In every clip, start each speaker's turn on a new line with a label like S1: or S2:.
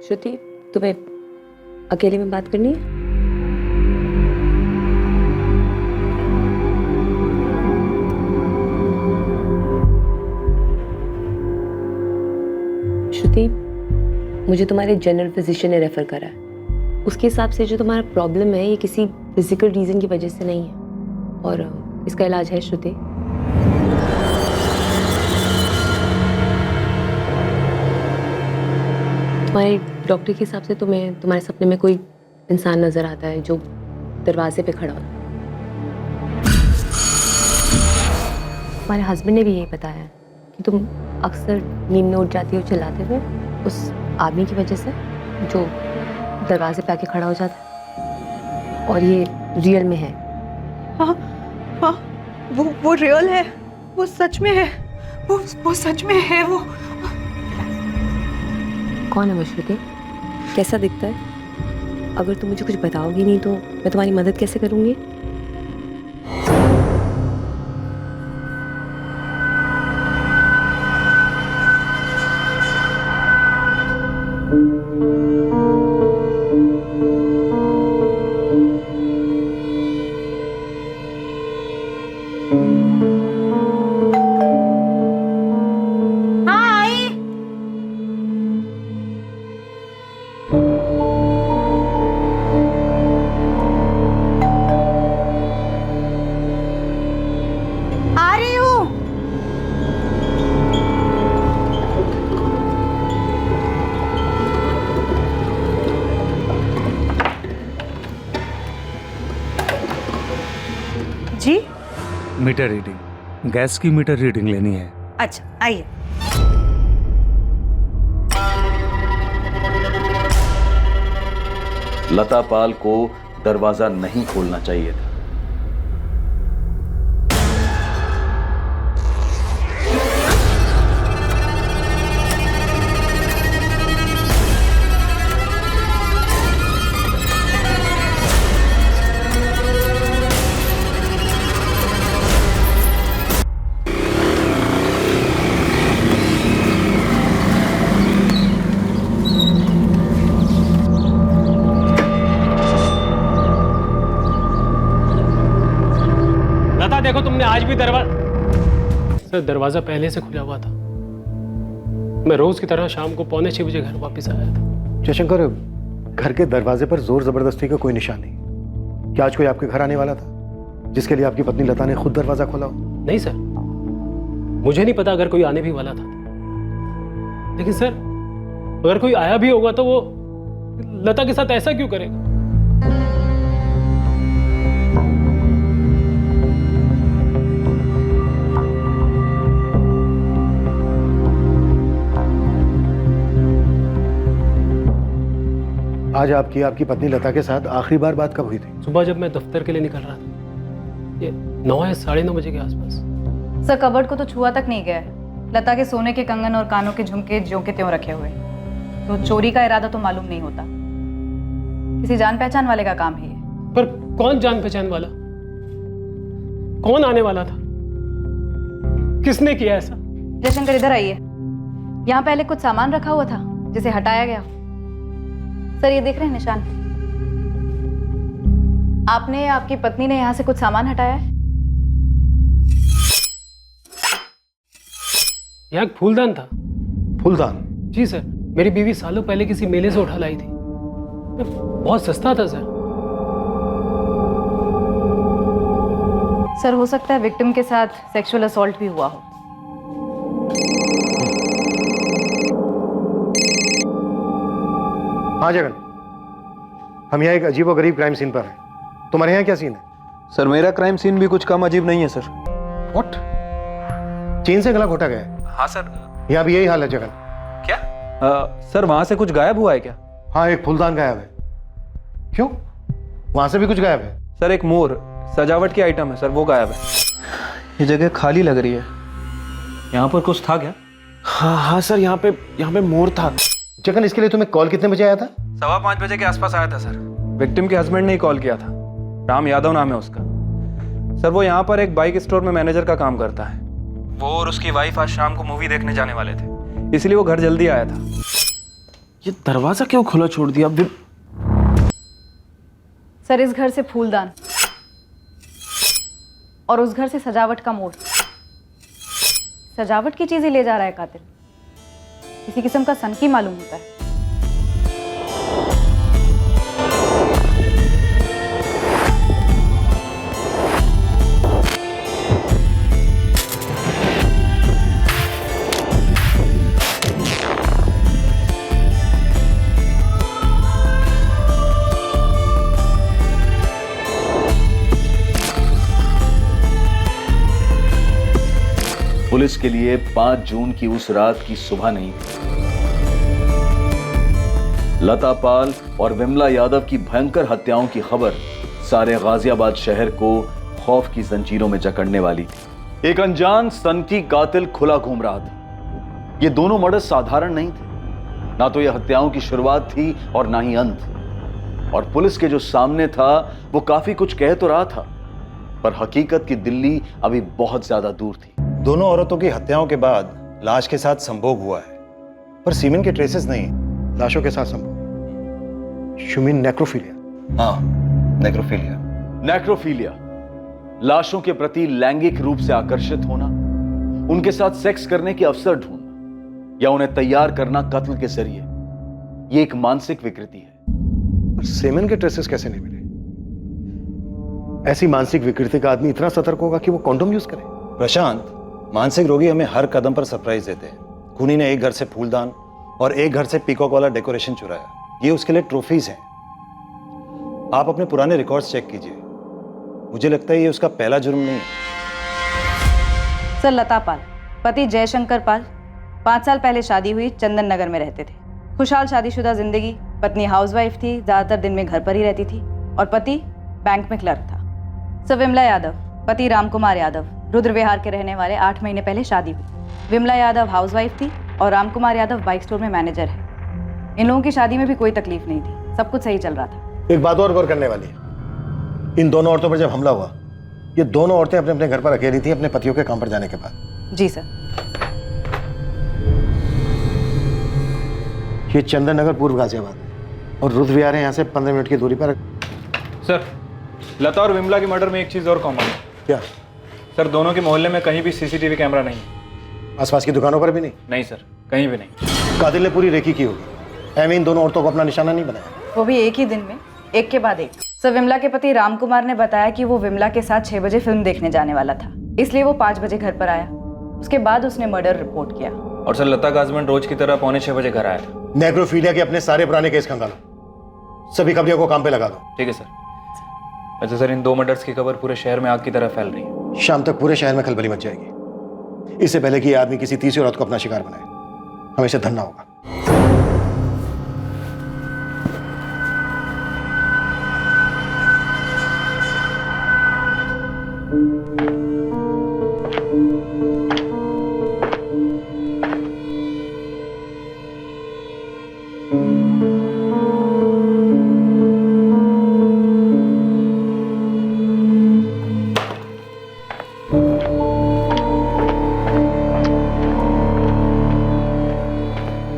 S1: श्रुति, तुम्हें अकेले में बात करनी है? श्रुति, मुझे तुम्हारे जनरल फिजिशियन ने रेफर करा है। उसके हिसाब से जो तुम्हारा प्रॉब्लम है ये किसी फिजिकल रीजन की वजह से नहीं है और इसका इलाज है। श्रुति, तुम्हारे डॉक्टर के हिसाब से तुम्हें तुम्हारे सपने में कोई इंसान नजर आता है जो दरवाजे पे खड़ा हो। तुम्हारे हस्बैंड ने भी यही बताया है कि तुम अक्सर नींद में उठ जाती हो चिल्लाते हुए उस आदमी की वजह से जो दरवाजे पे आके खड़ा हो जाता है, और ये रियल में है।
S2: हाँ हाँ, वो रियल है, वो सच में है, वो सच में है। वो
S1: कौन है वो श्रुति? कैसा दिखता है? अगर तुम मुझे कुछ बताओगी नहीं तो मैं तुम्हारी मदद कैसे करूँगी?
S2: जी?
S3: मीटर रीडिंग, गैस की मीटर रीडिंग लेनी है।
S2: अच्छा आइए।
S4: लता पाल को दरवाजा नहीं खोलना चाहिए था।
S5: देखो तुमने आज भी दरवाजा पहले से खुला हुआ था। मैं रोज की तरह शाम को 5:45 बजे घर वापस आया था।
S6: जयशंकर, घर के दरवाजे पर जोर जबरदस्ती का कोई निशान नहीं। क्या आज कोई आपके घर आने वाला था जिसके लिए आपकी पत्नी लता ने खुद दरवाजा खोला हो?
S5: नहीं सर, मुझे नहीं पता अगर कोई आने भी वाला था, लेकिन सर अगर कोई आया भी होगा तो वो लता के साथ ऐसा क्यों करेगा?
S6: आज आपकी पत्नी लता के साथ आखिरी बार बात कब हुई थी?
S5: सुबह जब मैं दफ्तर के लिए निकल रहा था, ये 9 या 9:30 बजे के आसपास।
S7: सर कबर्ड को तो छुआ तक नहीं गया है। लता के सोने के कंगन और कानों के झुमके ज्यों के त्यों रखे हुए, तो चोरी का इरादा तो मालूम नहीं होता। किसी जान पहचान वाले का काम है ये।
S5: पर कौन जान पहचान वाला? कौन आने वाला था? किसने किया ऐसा?
S7: जयशंकर इधर आइए। यहाँ पहले कुछ सामान रखा हुआ था जिसे हटाया गया। सर ये देख रहे हैं निशान? आपने या आपकी पत्नी ने यहाँ से कुछ सामान हटाया है?
S5: यहाँ एक फूलदान था।
S6: फूलदान?
S5: जी सर, मेरी बीवी सालों पहले किसी मेले से उठा लाई थी। बहुत सस्ता था सर।
S7: सर हो सकता है विक्टिम के साथ सेक्सुअल असॉल्ट भी हुआ हो।
S6: हाँ जगन, हम यहाँ एक अजीब और गरीब क्राइम सीन पर हैं। तुम्हारे यहाँ क्या सीन है?
S8: सर मेरा क्राइम सीन भी कुछ कम अजीब नहीं है सर।
S6: व्हाट? चेन से गला घोटा गया है?
S8: हाँ सर।
S6: यहाँ भी यही हाल है जगन।
S8: क्या? सर वहां से कुछ गायब हुआ है क्या?
S6: हाँ, एक फूलदान गायब है। क्यों? वहां से भी कुछ गायब है?
S8: सर एक मोर, सजावट की आइटम है सर, वो गायब है। ये जगह खाली लग रही है। यहाँ पर कुछ था क्या?
S9: हाँ सर, यहाँ पे मोर था।
S6: जगन, इसके लिए तुम्हें कॉल कितने बजे आया था?
S8: 5:15 बजे के आसपास आया था सर। विक्टिम के हस्बैंड ने ही कॉल किया था। राम यादव नाम है उसका। सर वो यहाँ पर एक बाइक स्टोर में मैनेजर का काम करता है। वो और उसकी वाइफ आज शाम को मूवी देखने जाने वाले थे, इसलिए वो घर जल्दी आया था।
S9: ये दरवाजा क्यों खुला छोड़ दिया?
S7: सर, इस घर से फूलदान और उस घर से सजावट का मोड़, सजावट की चीजें ले जा रहा है कातिल। किसी किस्म का सनकी मालूम होता है।
S4: पुलिस के लिए 5 जून की उस रात की सुबह नहीं थी। लता पाल और विमला यादव की भयंकर हत्याओं की खबर सारे गाजियाबाद शहर को खौफ की जंजीरों में जकड़ने वाली थी। एक अनजान सनकी कातिल खुला घूम रहा था। ये दोनों मर्डर साधारण नहीं थे। ना तो यह हत्याओं की शुरुआत थी और ना ही अंत। और पुलिस के जो सामने था वो काफी कुछ कह तो रहा था, पर हकीकत की दिल्ली अभी बहुत ज्यादा दूर थी।
S6: दोनों औरतों की हत्याओं के बाद लाश के साथ संभोग हुआ है, पर सीमेन के ट्रेसेस नहीं। लाशों के साथ संभोग, शुमिन नेक्रोफिलिया।
S4: हाँ, नेक्रोफिलिया। नेक्रोफिलिया लाशों के प्रति लैंगिक रूप से आकर्षित होना, उनके साथ सेक्स करने के अवसर ढूंढना या उन्हें तैयार करना कत्ल के जरिए, यह एक मानसिक विकृति है।
S6: पर सीमेन के ट्रेसेस कैसे नहीं मिले? ऐसी मानसिक विकृति का आदमी इतना सतर्क होगा कि वो कॉन्डोम यूज करे?
S10: प्रशांत, मानसिक रोगी हमें हर कदम पर सरप्राइज देते हैं। खूनी ने एक घर से फूलदान और एक घर से पीकॉक वाला डेकोरेशन चुराया। ये उसके लिए ट्रॉफीज हैं। आप अपने पुराने रिकॉर्ड्स चेक कीजिए। मुझे लगता है ये उसका पहला जुर्म नहीं है।
S7: सर, लता पाल, पति जयशंकर पाल, 5 साल पहले शादी हुई, चंदन नगर में रहते थे। खुशहाल शादीशुदा जिंदगी। पत्नी हाउसवाइफ थी, ज्यादातर दिन में घर पर ही रहती थी, और पति बैंक में क्लर्क था। सर, विमला यादव, पति रामकुमार यादव, रुद्र विहार के रहने वाले, 8 महीने पहले शादी हुई। विमला यादव हाउसवाइफ थी और रामकुमार यादव बाइक स्टोर में मैनेजर है। इन लोगों की शादी में भी कोई तकलीफ नहीं थी, सब कुछ सही चल रहा था।
S6: एक बात और गौर करने वाली है, इन दोनों औरतों पर जब हमला हुआ, ये दोनों औरतें अपने अपने घर पर अकेली थी अपने पतियों के काम पर जाने के बाद।
S7: जी सर।
S6: ये चंदन नगर पूर्व गाजियाबाद और रुद्र विहार है यहाँ से 15 मिनट की दूरी पर।
S8: सर, लता और विमला के मर्डर में एक चीज़ और कॉमन है।
S6: क्या?
S8: सर, दोनों के मोहल्ले में कहीं भी सीसीटीवी कैमरा नहीं है।
S6: आसपास की दुकानों पर भी नहीं?
S8: नहीं सर, कहीं भी नहीं।
S6: कातिल ने पूरी रेकी की होगी। एम इन दोनों औरतों को अपना निशाना नहीं बनाया,
S7: वो भी एक ही दिन में, एक के बाद एक। सर, विमला के पति रामकुमार ने बताया कि वो विमला के साथ 6 बजे फिल्म देखने जाने वाला था, इसलिए वो 5 बजे घर पर आया। उसके बाद उसने मर्डर रिपोर्ट किया।
S8: और सर, लता का हस्बैंड रोज की तरह 5:45 बजे घर आया था।
S6: नेक्रोफिलिया के अपने सारे पुराने केस खंगालो, सभी खबरियों को काम पे लगा दो।
S8: ठीक है सर। अच्छा सर, इन 2 मर्डर्स की खबर पूरे शहर में आग की तरह फैल रही है।
S6: शाम तक पूरे शहर में खलबली मच जाएगी। इससे पहले कि ये आदमी किसी तीसरी औरत को अपना शिकार बनाए, हमें इसे धरना होगा।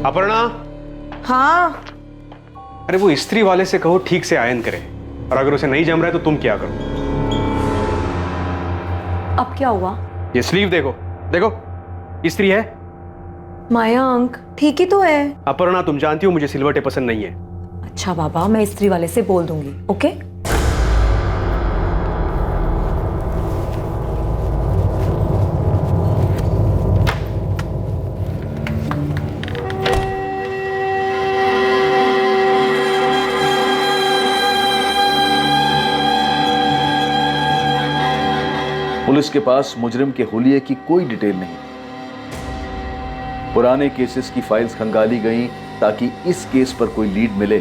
S11: अपर्णा।
S2: हाँ।
S11: अरे वो इस्त्री वाले से कहो ठीक से आयन करे, और अगर उसे नहीं जम रहा है तो तुम क्या करो?
S1: अब क्या हुआ?
S11: ये स्लीव देखो, देखो इस्त्री है।
S1: मायांक, ठीक ही तो है।
S11: अपर्णा, तुम जानती हो मुझे सिलवटें पसंद नहीं है।
S1: अच्छा बाबा, मैं इस्त्री वाले से बोल दूंगी, ओके?
S4: पुलिस के पास मुजरिम के हुलिये की कोई डिटेल नहीं। पुराने केसेस की फाइल्स खंगाली गईं ताकि इस केस पर कोई लीड मिले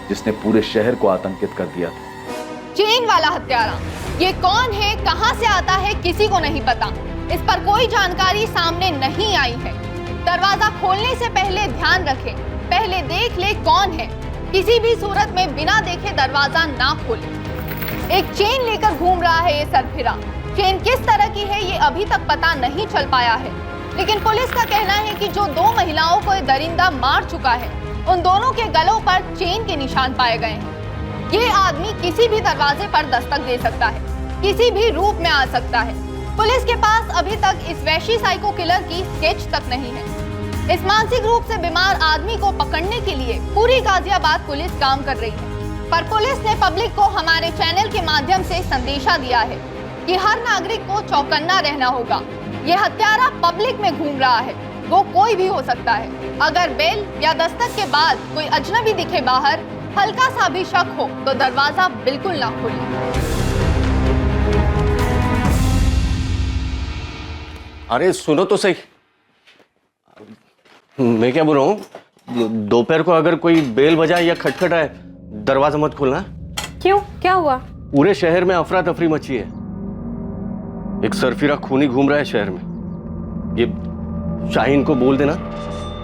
S4: जिसने पूरे शहर को आतंकित कर दिया था।
S12: चेन वाला हत्यारा, ये कौन है, कहां से आता है, किसी को नहीं पता। इस पर कोई जानकारी सामने नहीं आई है। दरवाजा खोलने से पहले ध्यान रखें, पहले देख ले कौन है। किसी भी सूरत में बिना देखे दरवाजा ना खोले। एक चेन लेकर घूम रहा है ये सरफिरा। चेन किस तरह की है ये अभी तक पता नहीं चल पाया है, लेकिन पुलिस का कहना है कि जो 2 महिलाओं को ये दरिंदा मार चुका है उन दोनों के गलों पर चेन के निशान पाए गए हैं। ये आदमी किसी भी दरवाजे पर दस्तक दे सकता है, किसी भी रूप में आ सकता है। पुलिस के पास अभी तक इस वैशी साइको किलर की स्केच तक नहीं है। इस मानसिक रूप से बीमार आदमी को पकड़ने के लिए पूरी गाजियाबाद पुलिस काम कर रही है, पर पुलिस ने पब्लिक को हमारे चैनल के माध्यम से संदेशा दिया है कि हर नागरिक को चौकन्ना रहना होगा। ये हत्यारा पब्लिक में घूम रहा है, वो कोई भी हो सकता है। अगर बेल या दस्तक के बाद कोई अजनबी दिखे बाहर, हल्का सा भी शक हो तो दरवाजा बिल्कुल ना खोलें।
S13: अरे सुनो तो सही, मैं क्या बोल रहा हूँ, दोपहर को अगर कोई बेल बजाए या खटखटाए दरवाजा मत खोलना।
S1: क्यों, क्या हुआ?
S13: पूरे शहर में अफरा तफरी मची है। एक सरफिरा खूनी घूम रहा है शहर में। ये शाहीन को बोल देना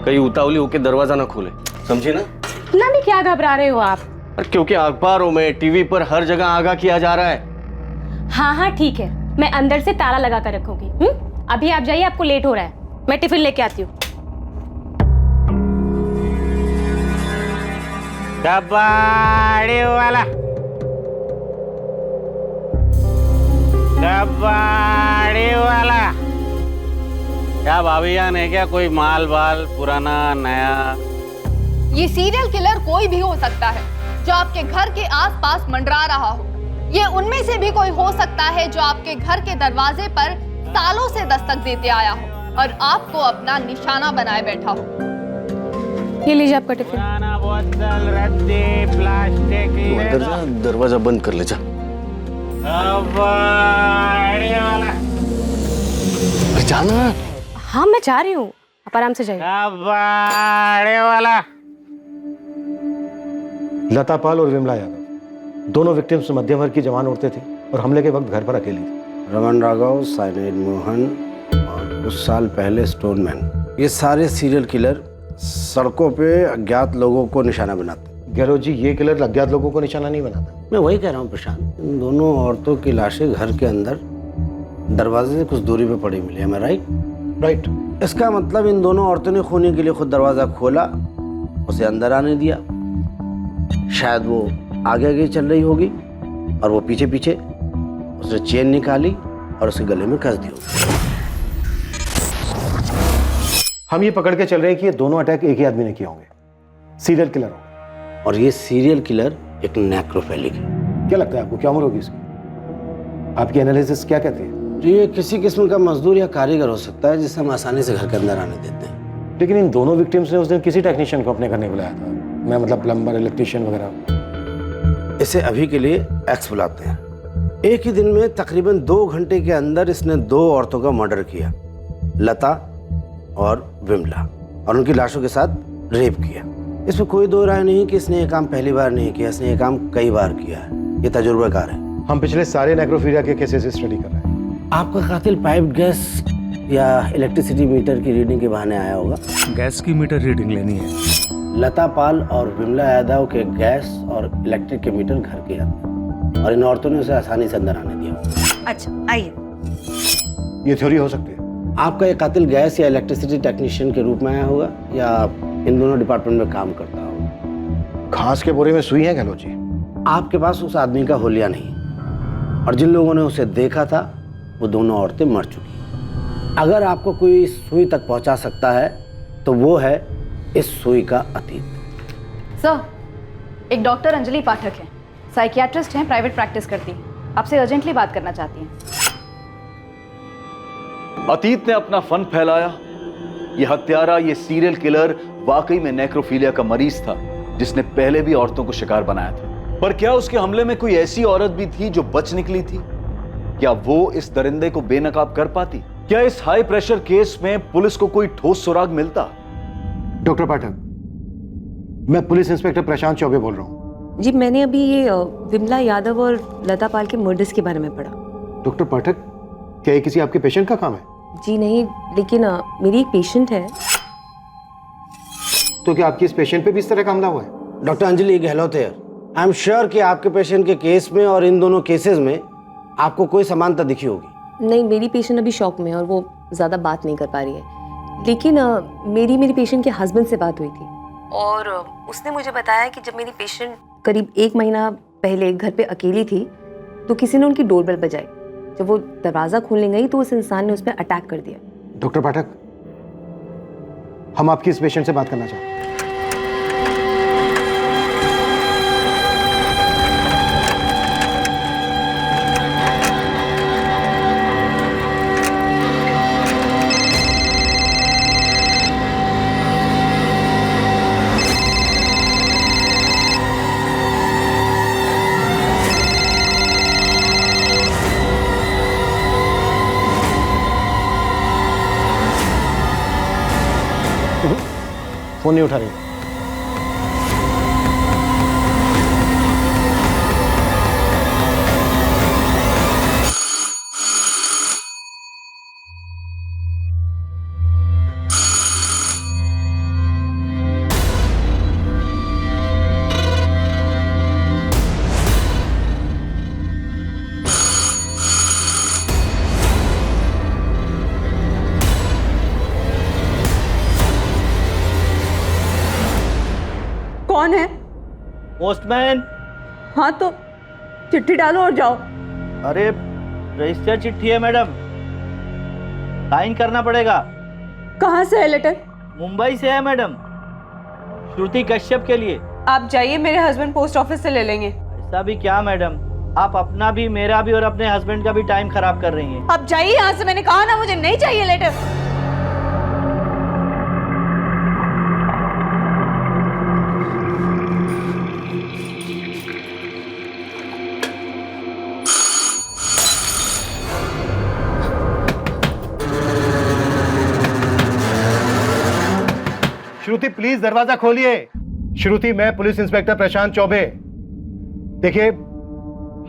S13: कहीं उतावली होके दरवाजा ना खोले, समझे ना?
S1: इतना भी क्या घबरा रहे हो आप?
S13: क्योंकि अखबारों में, टीवी पर हर जगह आगाह किया जा रहा है।
S1: हाँ हाँ ठीक है, मैं अंदर से ताला लगा कर रखूंगी। अभी आप जाइए, आपको लेट हो रहा है। मैं टिफिन लेके आती हूँ।
S14: कबाड़ी वाला, कबाड़ी वाला। क्या भाभी जान है क्या? कोई माल बाल पुराना नया?
S12: ये सीरियल किलर कोई भी हो सकता है जो आपके घर के आसपास मंडरा रहा हो। ये उनमें से भी कोई हो सकता है जो आपके घर के दरवाजे पर सालों से दस्तक देते आया हो और आपको अपना निशाना बनाए बैठा हो।
S1: ये लीजिए आपका टिफिन।
S14: बोतल, रद्दी, प्लास्टिक की।
S13: अंदर जा, दरवाजा बंद कर ले जा।
S14: कबाड़ी वाला।
S13: जाना।
S1: हाँ मैं जा रही हूँ, आप आराम से जाइए।
S14: कबाड़ी वाला।
S6: लता पाल और विमला यादव दोनों विक्टिम्स मध्य वर्ग की जवान औरतें थी और हमले के वक्त घर पर अकेली थी।
S15: रमन राघव, साइनेड मोहन और कुछ साल पहले स्टोनमैन, ये सारे सीरियल किलर सड़कों पे अज्ञात लोगों को निशाना बनाते।
S6: गहलोत जी, ये किलर अज्ञात लोगों को निशाना नहीं बनाता।
S15: मैं वही कह रहा हूँ प्रशांत, इन दोनों औरतों की लाशें घर के अंदर दरवाजे से कुछ दूरी पे पड़ी मिली है। मैं राइट? इसका मतलब इन दोनों औरतों ने खूनी के लिए खुद दरवाजा खोला, उसे अंदर आने दिया। शायद वो आगे आगे चल रही होगी और वो पीछे पीछे उसने चेन निकाली और उसके गले में कस दी होगी।
S6: हम ये पकड़ के चल रहे हैं कि ये दोनों अटैक एक ही आदमी ने किए होंगे, सीरियल किलर होंगे।
S15: और ये सीरियल किलर एक नेक्रोफिलिक है।
S6: क्या लगता है आपको, क्या उम्र होगी इसकी? आपकी एनालिसिस क्या कहती है?
S15: ये किसी किस्म का मजदूर या कारीगर हो सकता है जिसे हम आसानी से घर के अंदर आने देते हैं।
S6: लेकिन इन दोनों विक्टिम्स ने उस दिन किसी टेक्नीशियन को अपने घर नहीं बुलाया था। मैं मतलब प्लम्बर, इलेक्ट्रिशियन वगैरह।
S15: इसे अभी के लिए एक्स बुलाते हैं। एक ही दिन में तकरीबन 2 घंटे के अंदर इसने 2 औरतों का मर्डर किया, लता और विमला, और उनकी लाशों के साथ रेप किया। इसमें कोई दो राय नहीं कि इसने ये काम पहली बार नहीं किया, इसने ये काम कई बार किया है। ये तजुर्बेकार है।
S6: हम पिछले सारे नेक्रोफीलिया के केसेस स्टडी कर रहे हैं।
S15: आपका कातिल पाइप गैस या इलेक्ट्रिसिटी मीटर की रीडिंग के बहाने आया होगा।
S3: गैस की मीटर रीडिंग लेनी है।
S15: लता पाल और विमला यादव के गैस और इलेक्ट्रिक के मीटर घर के अंदर, और इन औरतों ने उसे आसानी से अंदर आने दिया।
S2: अच्छा आइए,
S6: ये थ्योरी हो सकती है।
S15: आपका ये कातिल गैस या इलेक्ट्रिसिटी टेक्नीशियन के रूप में आया होगा या इन दोनों डिपार्टमेंट में काम करता होगा।
S6: घास के बोरे में सुई है गहलोत जी।
S15: आपके पास उस आदमी का होलिया नहीं, और जिन लोगों ने उसे देखा था वो दोनों औरतें मर चुकी। अगर आपको कोई इस सुई तक पहुंचा सकता है तो वो है इस सुई का अतीत।
S7: सर, एक डॉक्टर अंजलि पाठक है, साइकियाट्रिस्ट हैं, प्राइवेट प्रैक्टिस करती हैं, आपसे अर्जेंटली बात करना चाहती हैं।
S4: अतीत ने अपना फन फैलाया। ये हत्यारा, ये सीरियल किलर वाकई में नेक्रोफीलिया का मरीज था जिसने पहले भी औरतों को शिकार बनाया था। पर क्या उसके हमले में कोई ऐसी औरत भी थी जो बच निकली थी? क्या वो इस दरिंदे को बेनकाब कर पाती? क्या इस हाई प्रेशर केस में पुलिस को कोई ठोस सुराग मिलता?
S6: डॉक्टर पाठक, मैं पुलिस इंस्पेक्टर प्रशांत चौबे बोल रहा हूँ।
S1: जी, मैंने अभी ये विमला यादव और लता पाल के मर्डर्स के बारे में पढ़ा।
S6: डॉक्टर पाठक, क्या ये किसी आपके पेशेंट का काम है?
S1: जी नहीं, लेकिन मेरी एक पेशेंट है।
S6: तो क्या आपकी इस पेशेंट पे भी इस तरह का हमला हुआ है?
S15: डॉक्टर अंजलि गहलोत है। आई एम श्योर कि आपके पेशेंट के केस में और इन दोनों केसेस में आपको कोई समानता दिखी होगी।
S1: नहीं, मेरी पेशेंट अभी शॉक में है और वो ज़्यादा बात नहीं कर पा रही है। लेकिन मेरी पेशेंट के हस्बैंड से बात हुई थी। और उसने मुझे बताया कि जब मेरी पेशेंट करीब 1 महीना पहले घर पे अकेली थी तो किसी ने उनकी डोरबेल बजाई। जब वो दरवाज़ा खोलने गई तो उस इंसान ने उस पर अटैक कर दिया।
S6: डॉक्टर पाठक, हम आपकी इस पेशेंट से बात करना चाहते हैं। फोन नहीं उठा रही।
S2: कौन है?
S16: पोस्टमैन।
S2: हाँ तो चिट्ठी डालो और जाओ।
S16: अरे रजिस्टर चिट्ठी है मैडम, साइन करना पड़ेगा।
S2: कहाँ से है लेटर?
S16: मुंबई से है मैडम, श्रुति कश्यप के लिए।
S2: आप जाइए, मेरे हस्बैंड पोस्ट ऑफिस से ले लेंगे।
S16: ऐसा भी क्या मैडम, आप अपना भी, मेरा भी और अपने हस्बैंड का भी टाइम खराब कर रही हैं।
S2: आप जाइए यहाँ से, मैंने कहा ना मुझे नहीं चाहिए लेटर।
S6: श्रुति प्लीज दरवाजा खोलिए। श्रुति, मैं पुलिस इंस्पेक्टर प्रशांत चौबे। देखिए,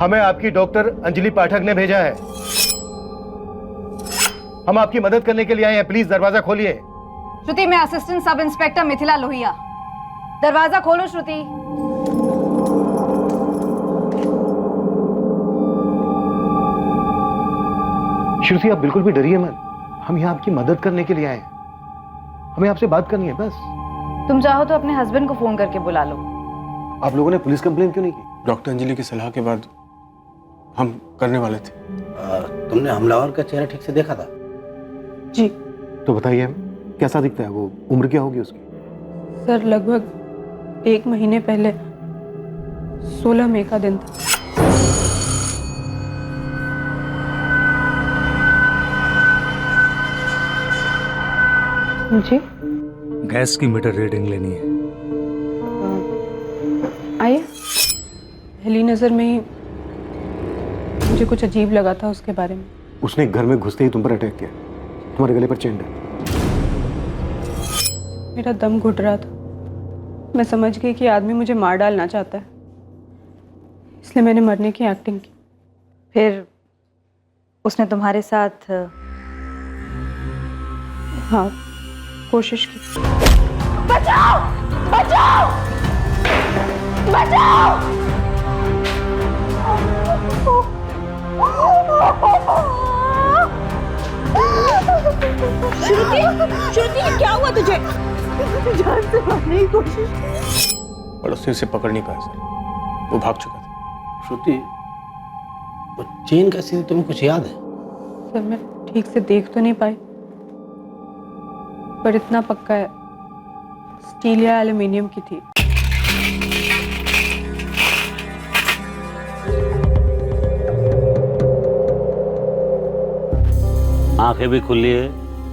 S6: हमें आपकी डॉक्टर अंजलि पाठक ने भेजा है। हम आपकी मदद करने के लिए आए हैं, प्लीज दरवाजा खोलिए।
S7: श्रुति, मैं assistant sub inspector Mithila Lohia. दरवाजा खोलो श्रुति।
S6: श्रुति, आप बिल्कुल भी डरिए मत, हम यहाँ आपकी मदद करने के लिए आए हैं। हमें आपसे बात करनी है बस।
S7: तुम चाहो तो अपने हस्बैंड को फोन करके बुला लो।
S6: आप लोगों ने पुलिस कंप्लेन क्यों नहीं की?
S11: डॉक्टर अंजलि की सलाह के बाद हम करने वाले थे।
S15: तुमने हमलावर का चेहरा ठीक से देखा था?
S2: जी।
S6: तो बताइए हमें, कैसा दिखता है वो? उम्र क्या होगी उसकी?
S2: सर लगभग 1 महीने पहले 16 मई का दिन था। जी,
S3: गैस की मीटर रीडिंग लेनी है।
S2: आइए। पहली नजर में ही मुझे कुछ अजीब लगा था उसके बारे में।
S6: उसने घर में घुसते ही तुम पर अटैक किया, तुम्हारे गले पर चेन है।
S2: मेरा दम घुट रहा था, मैं समझ गई कि आदमी मुझे मार डालना चाहता है, इसलिए मैंने मरने की एक्टिंग की।
S7: फिर उसने तुम्हारे साथ?
S2: हाँ, कोशिश की।
S12: बचाओ! बचाओ! बचाओ!
S2: श्रुति, श्रुति क्या हुआ तुझे? जान से मारने की कोशिश की।
S11: पड़ोसी उसे पकड़ नहीं पाया सर, वो भाग चुका था।
S15: श्रुति, वो चेन कैसी थी, तुम्हें कुछ याद है?
S2: सर मैं ठीक से देख तो नहीं पाई, पर इतना पक्का है स्टील या एल्युमिनियम की थी।
S14: आंखें भी खुली है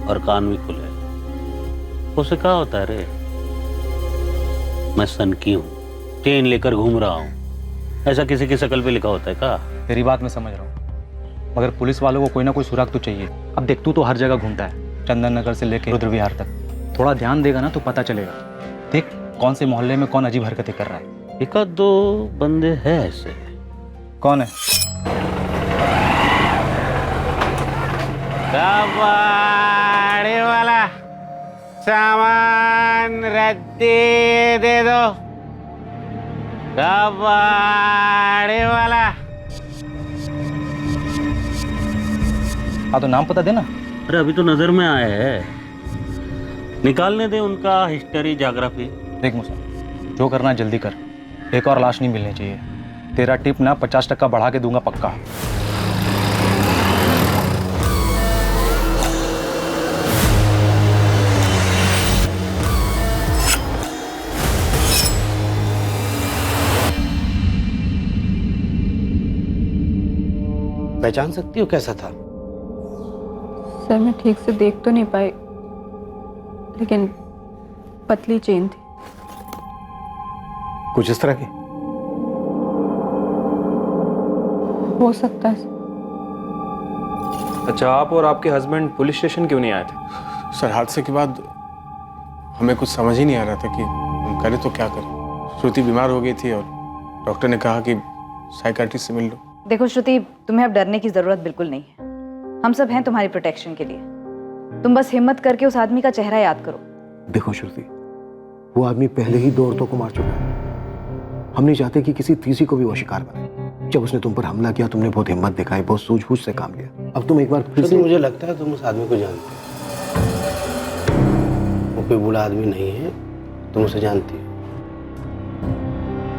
S14: और कान भी खुले हैं। उसे क्या होता है रे? मैं सनकी हूँ, चेन लेकर घूम रहा हूँ, ऐसा किसी की शक्ल पे लिखा होता है क्या?
S17: तेरी बात मैं समझ रहा हूँ, मगर पुलिस वालों को कोई ना कोई सुराग तो चाहिए। अब देख, तू तो हर जगह घूमता है, चंदन नगर से लेकर रुद्र विहार तक। थोड़ा ध्यान देगा ना तो पता चलेगा। देख कौन से मोहल्ले में कौन अजीब हरकतें कर रहा है।
S14: एक आध दो बंदे हैं ऐसे।
S17: कौन है?
S14: कबाड़ी वाला सामान रद्दी दे दो। कबाड़ी वाला।
S17: हाँ तो नाम पता देना।
S14: अरे अभी तो नजर में आया है, निकालने दे उनका हिस्ट्री, ज्योग्राफी।
S17: देख मुसा, जो करना है जल्दी कर, एक और लाश नहीं मिलनी चाहिए। तेरा टिप ना 50% बढ़ा के दूंगा पक्का।
S15: पहचान सकती हो कैसा था?
S2: सर मैं ठीक से देख तो नहीं पाई, लेकिन पतली चेन थी।
S6: कुछ इस तरह की?
S2: हो सकता है।
S8: अच्छा, आप और आपके हस्बैंड पुलिस स्टेशन क्यों नहीं आए थे?
S11: सर हादसे के बाद हमें कुछ समझ ही नहीं आ रहा था कि हम करें तो क्या करें। श्रुति बीमार हो गई थी और डॉक्टर ने कहा कि साइकाट्रिस्ट से मिल लो।
S7: देखो श्रुति, तुम्हें अब डरने की जरूरत बिल्कुल नहीं है। हम सब हैं तुम्हारी प्रोटेक्शन के लिए। तुम बस हिम्मत करके उस आदमी का चेहरा याद करो।
S6: देखो श्रुति, वो आदमी पहले ही 2 औरतों को मार चुका है। हम नहीं चाहते कि किसी तीसरी को भी वो शिकार बने। जब उसने तुम पर हमला किया, तुमने बहुत हिम्मत दिखाई, बहुत सूझबूझ से काम लिया। अब तुम एक बार फिर से...
S15: मुझे लगता है तुम उस आदमी को जानते हो। वो कोई बुरा आदमी नहीं है, तुम उसे जानती हो,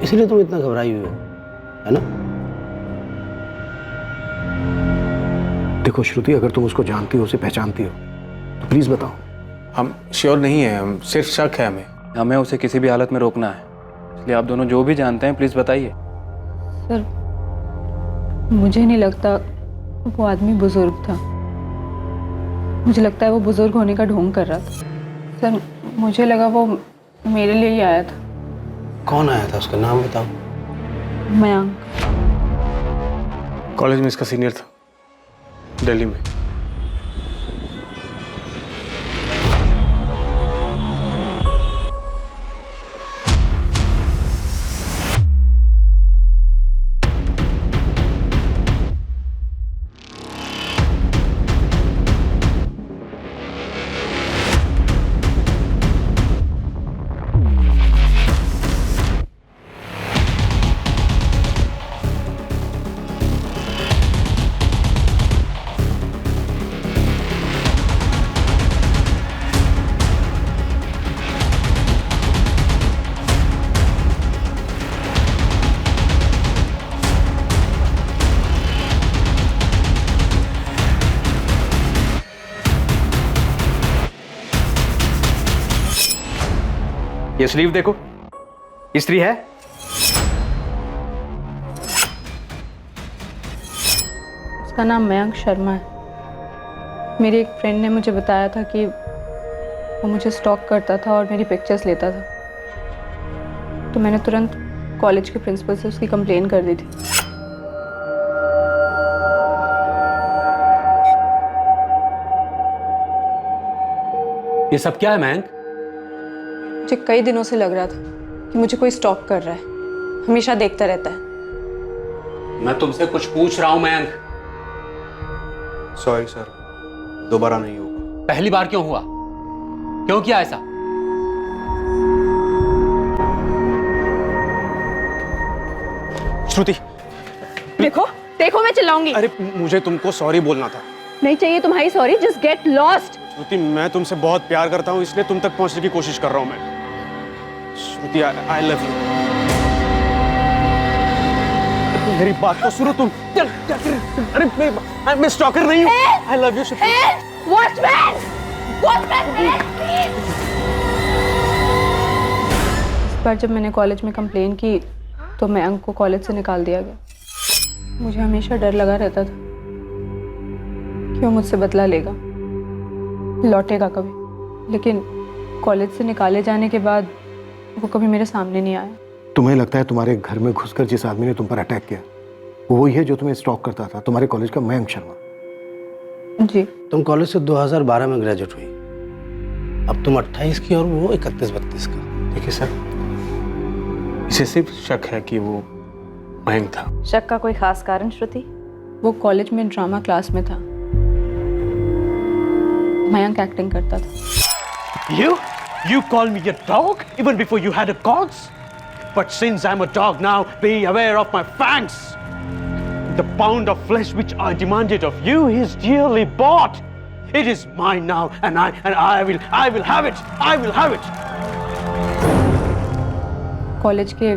S15: इसलिए तुम इतना घबराई हुई हो, है ना?
S6: देखो श्रुति, अगर तुम उसको जानती हो, उसे पहचानती हो, तो प्लीज बताओ।
S8: हम श्योर नहीं है, हम सिर्फ शक है। हमें उसे किसी भी हालत में रोकना है, इसलिए आप दोनों जो भी जानते हैं प्लीज बताइए।
S2: सर मुझे नहीं लगता वो आदमी बुजुर्ग था। मुझे लगता है वो बुजुर्ग होने का ढोंग कर रहा था। सर मुझे लगा वो मेरे लिए ही आया था।
S15: कौन आया था? उसका नाम बताओ।
S2: मयंक।
S11: कॉलेज में इसका सीनियर था, दिल्ली में। ये स्लीव देखो, इस्त्री है।
S2: उसका नाम मयंक शर्मा है। मेरी एक फ्रेंड ने मुझे बताया था कि वो मुझे स्टॉक करता था और मेरी पिक्चर्स लेता था, तो मैंने तुरंत कॉलेज के प्रिंसिपल से उसकी कंप्लेन कर दी थी।
S5: ये सब क्या है मयंक?
S2: मुझे कई दिनों से लग रहा था कि मुझे कोई स्टॉक कर रहा है, हमेशा देखता रहता है।
S5: मैं तुमसे कुछ पूछ रहा हूं मयंक।
S11: सॉरी सर, दोबारा नहीं होगा।
S5: पहली बार क्यों हुआ? क्यों किया ऐसा?
S11: श्रुति
S2: देखो देखो, मैं चिल्लाऊंगी।
S11: अरे मुझे तुमको सॉरी बोलना था।
S2: नहीं चाहिए तुम्हारी सॉरी, जस्ट गेट लॉस्ट।
S11: श्रुति, मैं तुमसे बहुत प्यार करता हूँ, इसलिए तुम तक पहुंचने की कोशिश कर रहा हूँ मैं। श्रुति, आई लव यू। मेरी बात तो सुनो तुम। अरे मैं स्टॉकर नहीं हूँ। I love you Shruti.
S12: Watchman, watchman please.
S2: इस बार जब मैंने कॉलेज में कंप्लेन की तो मयंक को कॉलेज से निकाल दिया गया। मुझे हमेशा डर लगा रहता था कि वो मुझसे बदला लेगा, लौटेगा कभी, लेकिन कॉलेज से निकाले जाने के बाद वो कभी मेरे सामने नहीं आया।
S6: तुम्हें लगता है तुम्हारे घर में घुसकर जिस आदमी ने तुम पर अटैक किया वो वही है जो तुम्हें स्टॉक करता था, तुम्हारे कॉलेज का मयंक शर्मा?
S2: जी।
S15: तुम कॉलेज से 2012 में ग्रेजुएट हुई, अब तुम 28 की और वो 31-32 का।
S11: देखिए सर, इसे सिर्फ शक है कि वो मयंक था।
S7: शक का कोई खास कारण श्रुति?
S2: वो कॉलेज में ड्रामा क्लास में था, मयंक एक्टिंग करता था।
S13: You call me a dog even before you had a cause? But since I'm a dog now, be aware of my fangs. The pound of flesh which I demanded of you is dearly bought. It is mine now, and I will have it. I will have it.
S2: College के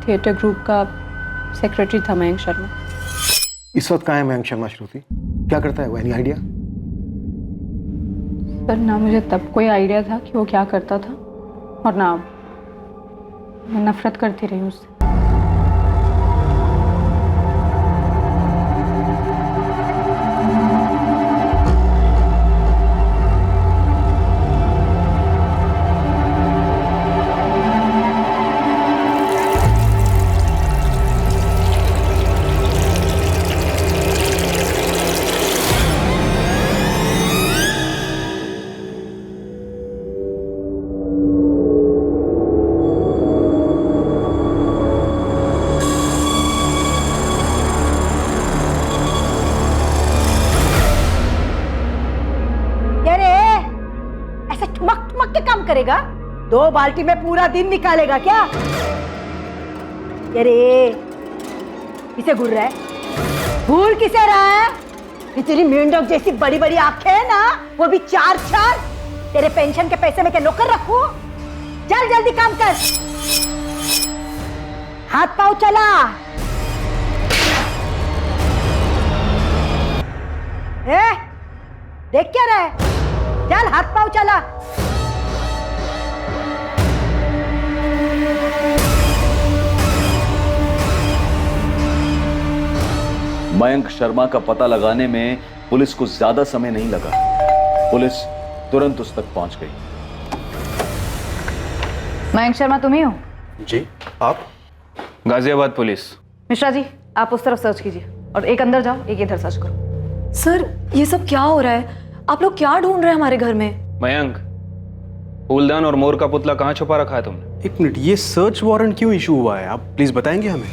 S2: theatre group का secretary था मयंक शर्मा।
S6: इस वक्त कहाँ है मयंक शर्मा श्रुति? क्या करता है वो? Any idea?
S2: सर ना मुझे तब कोई आइडिया था कि वो क्या करता था, और ना मैं नफरत करती रही उससे।
S18: करेगा? 2 बाल्टी में पूरा दिन निकालेगा क्या? अरे किसे घूर रहा है? भूल किसे रहा है? ये तेरी मेंढक जैसी बड़ी बड़ी आंखें है ना, वो भी 4-4। तेरे पेंशन के पैसे में क्या नौकर रखूं? चल जल्दी काम कर, हाथ पाँव चला। देख क्या रहा है? चल हाथ पाँव चला।
S4: मयंक शर्मा का पता लगाने में पुलिस को ज्यादा समय नहीं लगा। पुलिस तुरंत उस तक पहुंच गई।
S7: मयंक शर्मा तुम ही हो?
S8: जी, आप? गाजियाबाद पुलिस।
S7: मिश्रा जी, आप उस तरफ सर्च कीजिए और एक अंदर जाओ, एक इधर सर्च करो।
S1: सर ये सब क्या हो रहा है? आप लोग क्या ढूंढ रहे हैं हमारे घर में?
S8: मयंक, फूलदान और मोर का पुतला कहाँ छुपा रखा है तुमने?
S11: एक मिनट, ये सर्च वारंट क्यों इशू हुआ है? आप प्लीज बताएंगे हमें।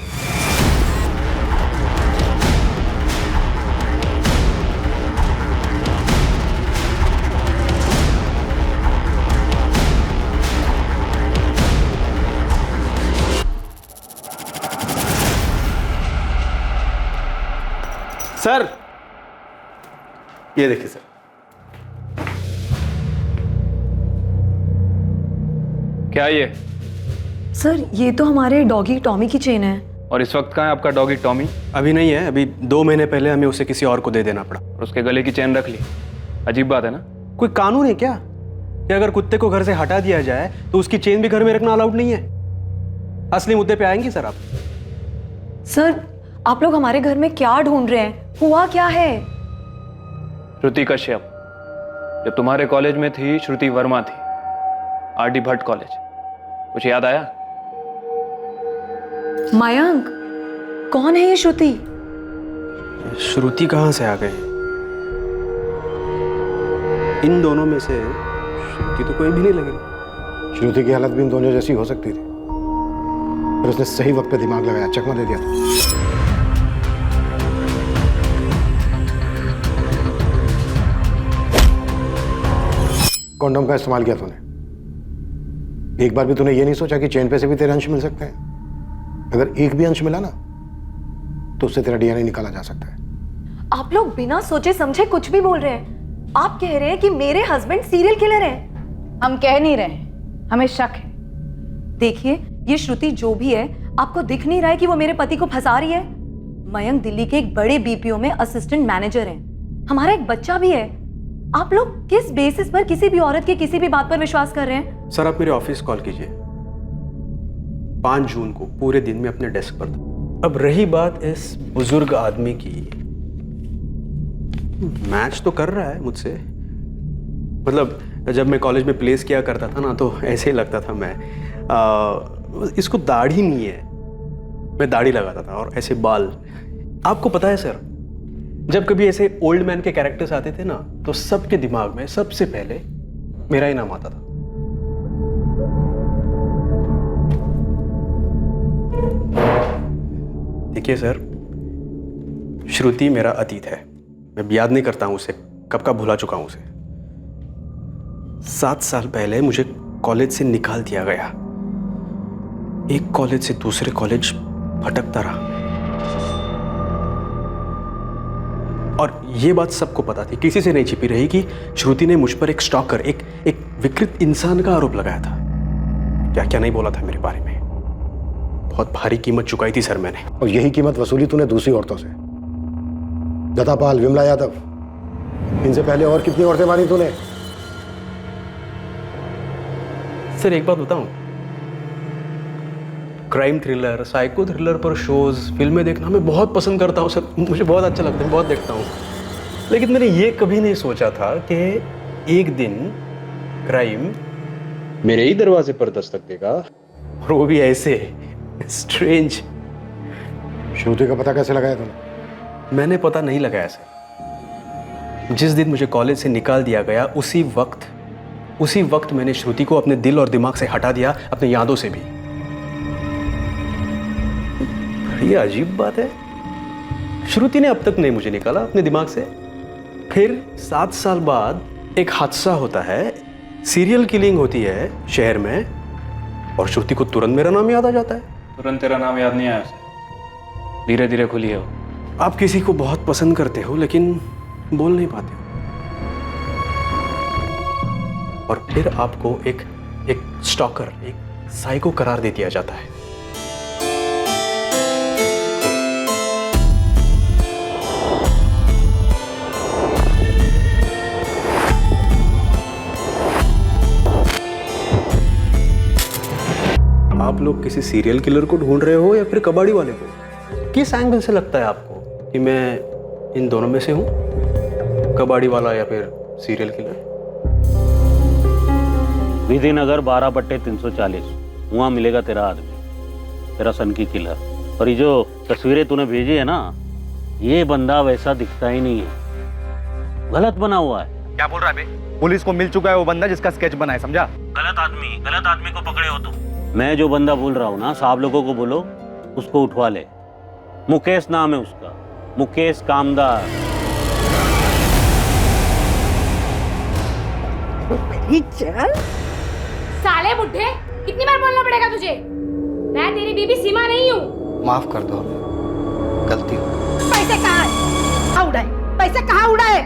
S11: सर ये देखिए सर।
S8: क्या ये?
S1: सर ये तो हमारे डॉगी टॉमी की चेन है।
S8: और इस वक्त कहाँ है आपका डॉगी टॉमी?
S11: अभी नहीं है, अभी 2 महीने पहले हमें उसे किसी और को दे देना पड़ा।
S8: और उसके गले की चेन रख ली? अजीब बात है ना।
S11: कोई कानून है क्या कि अगर कुत्ते को घर से हटा दिया जाए तो उसकी चेन भी घर में रखना अलाउड नहीं है? असली मुद्दे पे आएंगे सर आप।
S1: सर आप लोग हमारे घर में क्या ढूंढ रहे हैं? हुआ क्या है?
S8: श्रुति कश्यप, जब तुम्हारे कॉलेज में थी श्रुति वर्मा थी, आरडी भट्ट कॉलेज। कुछ याद आया?
S1: मयंक, कौन है ये श्रुति?
S11: श्रुति कहाँ से आ गई? इन दोनों में से श्रुति तो कोई भी नहीं लगी।
S6: श्रुति की हालत भी इन दोनों जैसी हो सकती थी, पर उसने सही वक्त पे दिमाग लगाया, चकमा दे दिया था। कॉन्डोम का इस्तेमाल किया तूने। एक बार भी तूने ये नहीं सोचा कि चेन पे से भी तेरे अंश मिल सकते हैं? अगर एक भी अंश मिला ना तो उससे तेरा डीएनए निकाला जा सकता है।
S1: आप लोग बिना सोचे समझे कुछ भी बोल रहे हैं। आप कह रहे हैं कि मेरे हस्बैंड सीरियल किलर हैं।
S7: हम कह नहीं रहे, हमें शक है।
S1: देखिए ये श्रुति जो भी है, आपको दिख नहीं रहा है कि वो मेरे पति को फंसा रही है? मयंक दिल्ली के एक बड़े बीपीओ में असिस्टेंट मैनेजर हैं। हमारा एक बच्चा भी है। आप लोग किस बेसिस पर किसी भी औरत की किसी भी बात पर विश्वास कर रहे हैं?
S11: सर आप मेरे ऑफिस कॉल कीजिए। 5 जून को पूरे दिन में अपने डेस्क पर था। अब रही बात इस बुजुर्ग आदमी की, मैच तो कर रहा है मुझसे। मतलब जब मैं कॉलेज में प्लेस किया करता था ना तो ऐसे ही लगता था मैं। इसको दाढ़ी नहीं है, मैं दाढ़ी लगाता था और ऐसे बाल। आपको पता है सर, जब कभी ऐसे ओल्ड मैन के कैरेक्टर्स आते थे ना तो सबके दिमाग में सबसे पहले मेरा ही नाम आता था। देखिए सर, श्रुति मेरा अतीत है। मैं याद नहीं करता हूं उसे, कब का भुला चुका हूं उसे। 7 साल पहले मुझे कॉलेज से निकाल दिया गया। एक कॉलेज से दूसरे कॉलेज भटकता रहा और ये बात सबको पता थी, किसी से नहीं छिपी रही कि श्रुति ने मुझ पर एक स्टॉकर, एक विकृत इंसान का आरोप लगाया था। क्या क्या नहीं बोला था मेरे बारे में। बहुत भारी कीमत चुकाई थी सर मैंने।
S6: और यही कीमत वसूली तूने दूसरी औरतों से, लता पाल, विमला यादव, इनसे पहले और कितनी औरतें मारी तूने?
S11: सर एक बात बताऊं, क्राइम थ्रिलर, साइको थ्रिलर पर शोज, फिल्में देखना मैं बहुत पसंद करता हूं सर, मुझे बहुत अच्छा लगता है, बहुत देखता हूं। लेकिन मैंने ये कभी नहीं सोचा था कि एक दिन क्राइम मेरे ही दरवाजे पर दस्तक देगा, और वो भी ऐसे स्ट्रेंज।
S6: श्रुति का पता कैसे लगाया तूने?
S11: मैंने पता नहीं लगाया सर। जिस दिन मुझे कॉलेज से निकाल दिया गया उसी वक्त मैंने श्रुति को अपने दिल और दिमाग से हटा दिया, अपनी यादों से भी। ये अजीब बात है, श्रुति ने अब तक नहीं मुझे निकाला अपने दिमाग से। फिर 7 साल बाद एक हादसा होता है, सीरियल किलिंग होती है शहर में, और श्रुति को तुरंत मेरा नाम याद आ जाता है।
S8: तुरंत तेरा नाम याद नहीं आया उसे, धीरे धीरे खुली है वो।
S11: आप किसी को बहुत पसंद करते हो लेकिन बोल नहीं पाते हो, और फिर आपको एक स्टॉकर, एक साइको करार दे दिया जाता है। आप लोग किसी सीरियल किलर को ढूंढ रहे हो या फिर कबाड़ी वाले को? किस एंगल से लगता है आपको कि मैं इन दोनों में से हूं, कबाड़ी वाला या फिर सीरियल किलर?
S14: विधिनगर 12/340, वहां मिलेगा तेरा आदमी, तेरा सन की किलर। और ये जो तस्वीरें तूने भेजी है ना, ये बंदा वैसा दिखता ही नहीं है, गलत बना हुआ है।
S17: क्या बोल रहा है बे? पुलिस को मिल चुका है वो बंदा जिसका स्केच बना है, समझा?
S14: गलत आदमी को पकड़े हो तुम। मैं जो बंदा बोल रहा हूँ ना, साहब लोगों को बोलो उसको उठवा ले। मुकेश नाम है उसका, मुकेश कामदार।
S18: चल
S19: साले बुड्ढे, कितनी बार बोलना पड़ेगा तुझे? मैं तेरी बीबी सीमा नहीं हूँ।
S15: माफ कर दो, गलती हो।
S18: पैसे कहाँ है? कहाँ उड़ाए? पैसे कहाँ उड़ाए?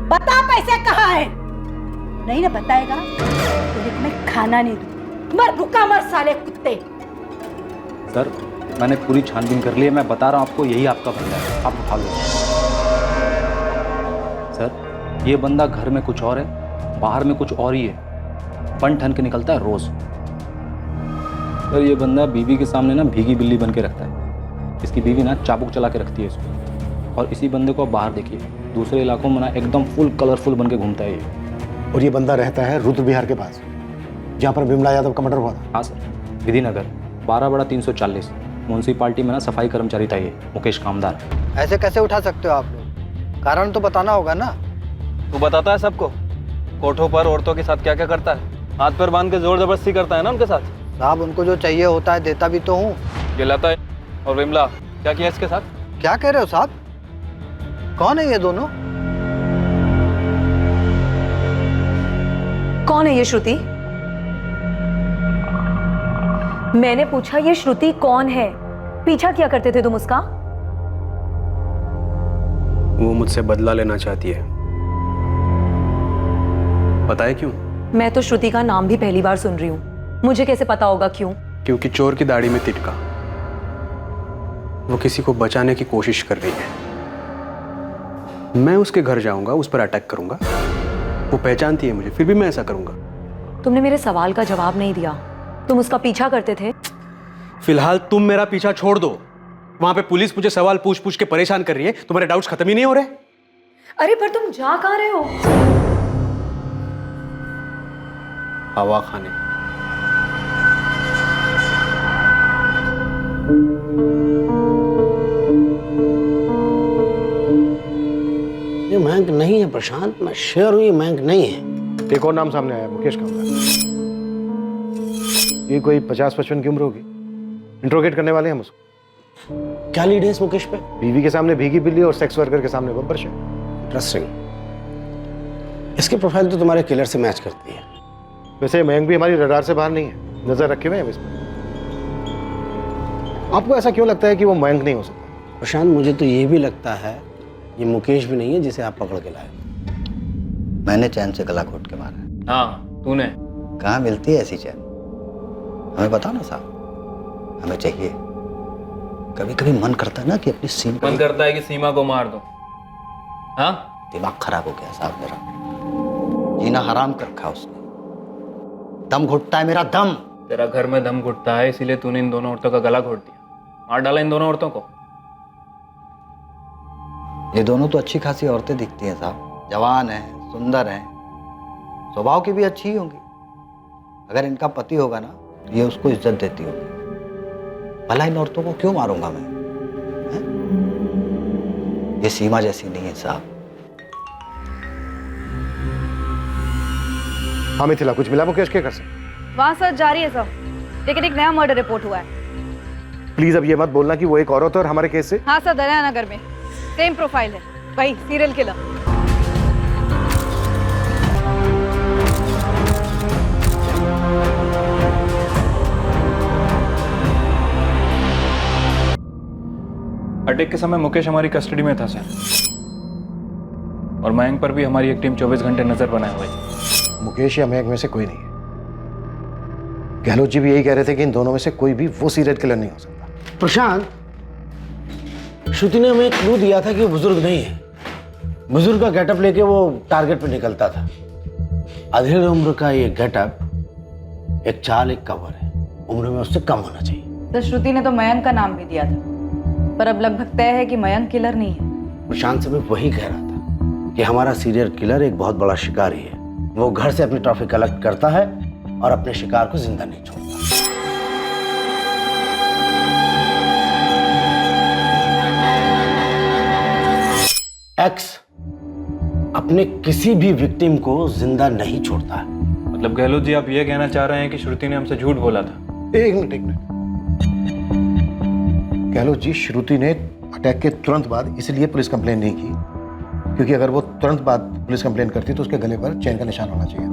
S18: बता पैसे कहाँ है? नहीं ना बताएगा तो मैं खाना नहीं दूँ। मर भूखा मर साले कुत्ते।
S17: सर मैंने पूरी छानबीन कर ली है, मैं बता रहा हूँ आपको, यही आपका बंदा है, आप उठा लो। सर ये बंदा घर में कुछ और है, बाहर में कुछ और ही है, बन ठन के निकलता है रोज। सर ये बंदा बीवी के सामने ना भीगी बिल्ली बन के रखता है, इसकी बीवी ना चाबुक चला के रखती है इसको। और इसी बंदे को आप बाहर देखिए, दूसरे इलाकों में ना एकदम फुल कलरफुल बन के घूमता है ये।
S6: और ये बंदा रहता है रुद्र विहार के पास, जहाँ पर विमला यादव का मर्डर हुआ था।
S17: हाँ सर, विधिनगर 12/340 म्यूनसिपालिटी में ना सफाई कर्मचारी था ये, मुकेश कामदार।
S15: ऐसे कैसे उठा सकते हो आप लोग? कारण तो बताना होगा ना।
S8: तू बताता है सबको कोठों पर औरतों के साथ क्या क्या करता है, हाथ पैर बांध के जोर जबरदस्ती करता है ना उनके साथ।
S15: साहब उनको जो चाहिए होता है देता भी तो हूँ।
S8: ये लता और विमला क्या किया इसके साथ?
S15: क्या कह रहे हो साहब? कौन है ये दोनों?
S1: कौन है ये श्रुति? मैंने पूछा ये श्रुति कौन है? पीछा किया करते थे तुम उसका?
S11: वो मुझसे बदला लेना चाहती है। पता है क्यों?
S1: मैं तो श्रुति का नाम भी पहली बार सुन रही हूँ, मुझे कैसे पता होगा क्यों?
S11: क्योंकि चोर की दाढ़ी में तिटका, वो किसी को बचाने की कोशिश कर रही है। मैं उसके घर जाऊंगा, उस पर अटैक करूंगा, वो पहचानती है मुझे, फिर भी मैं ऐसा करूंगा।
S1: तुमने मेरे सवाल का जवाब नहीं दिया, तुम उसका पीछा करते थे।
S11: फिलहाल तुम मेरा पीछा छोड़ दो, वहां पे पुलिस मुझे सवाल पूछ पूछ के परेशान कर रही है, तुम्हारे डाउट्स खत्म ही नहीं हो रहे।
S1: अरे पर तुम जा कहाँ रहे हो?
S11: हवा खाने।
S15: ये मयंक नहीं है प्रशांत, मैं श्योर हूँ ये मयंक नहीं है।
S6: एक और नाम सामने आया, मुकेश कामदार। ये कोई 50-55 की उम्र होगी। इंट्रोगेट करने वाले हैं हम उसको।
S15: क्या लीड है इस मुकेश पे?
S6: बीवी के सामने भीगी बिल्ली और सेक्स वर्कर के सामने बब्बर शेर।
S15: इंटरेस्टिंग। इसकी प्रोफाइल तो तुम्हारे किलर से मैच करती है।
S6: वैसे मयंक भी हमारी रडार से बाहर नहीं है, नजर रखे हुए हैं इस पर। आपको ऐसा क्यों लगता है कि वो मयंक नहीं हो सकता?
S15: प्रशांत मुझे तो ये भी लगता है ये मुकेश भी नहीं है जिसे आप पकड़ के लाए। मैंने चैन से गला घोट के मारा।
S8: हाँ तूने।
S15: कहाँ मिलती है ऐसी चैन? हमें बताओ ना साहब,
S10: हमें चाहिए। कभी कभी मन करता है ना कि अपनी सीमा,
S8: मन करता है कि सीमा को मार दो। हाँ,
S10: दिमाग खराब हो गया साहब मेरा, जीना हराम कर रखा उसने। दम घुटता है मेरा दम।
S8: तेरा घर में दम घुटता है, इसीलिए तूने इन दोनों औरतों का गला घोट दिया, मार डाला इन दोनों औरतों को।
S10: ये दोनों तो अच्छी खासी औरतें दिखती हैं साहब, जवान हैं, सुंदर हैं, स्वभाव की भी अच्छी ही होंगी। अगर इनका पति होगा ना, ये उसको इज्जत देती होगी। भला इन औरतों को क्यों मारूंगा मैं? है? ये सीमा जैसी नहीं है साहब।
S6: हाँ मिथिला, कुछ मिला मुकेश के घर से?
S7: वहाँ सर्च जारी है सर, लेकिन एक नया मर्डर रिपोर्ट हुआ है।
S6: प्लीज अब ये मत बोलना कि वो एक औरत है और हमारे केस से।
S7: हाँ सर, दरिया नगर में सेम प्रोफाइल है, वही सीरियल किलर।
S8: अटैक के समय मुकेश हमारी कस्टडी में था सर, और मयंक पर भी हमारी एक टीम 24 घंटे नजर बनाए हुए थी।
S6: मुकेश या मयंक में से कोई नहीं है। गहलोत जी भी यही कह रहे थे कि इन दोनों में से कोई भी वो सीरियल किलर नहीं हो सकता।
S15: प्रशांत, श्रुति ने हमें क्लू दिया था कि वो बुजुर्ग नहीं है। बुजुर्ग का गेटअप लेके वो टारगेट पे निकलता था। अधेड़ उम्र का ये गेटअप एक चाल, एक कवर है, उम्र में उससे कम होना चाहिए।
S7: तो श्रुति ने तो मयंक का नाम भी दिया था, पर अब लगभग तय है कि मयंक किलर नहीं है।
S15: प्रशांत से मैं वही कह रहा था कि हमारा सीरियल किलर एक बहुत बड़ा शिकारी है। वो घर से अपनी ट्रॉफी कलेक्ट करता है और अपने शिकार को जिंदा नहीं छोड़ता। एक्स अपने किसी भी विक्टिम को जिंदा नहीं छोड़ता है।
S8: मतलब गहलोत जी, आप ये कहना चाह रहे हैं कि श्रुति ने हमसे झूठ बोला था?
S6: एक मिनट। गहलोत जी, श्रुति ने अटैक के तुरंत बाद इसलिए पुलिस कंप्लेन नहीं की क्योंकि अगर वो तुरंत बाद पुलिस कंप्लेन करती तो उसके गले पर चैन का निशान होना चाहिए।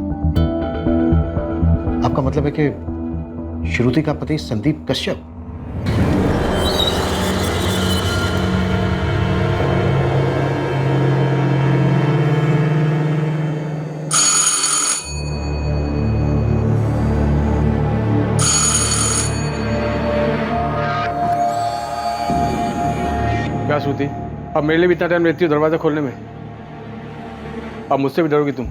S6: आपका मतलब है कि श्रुति का पति संदीप कश्यप?
S11: क्या श्रुति, अब मेरे लिए भी इतना टाइम रहती हो दरवाजा खोलने में? अब मुझसे भी डरोगी तुम?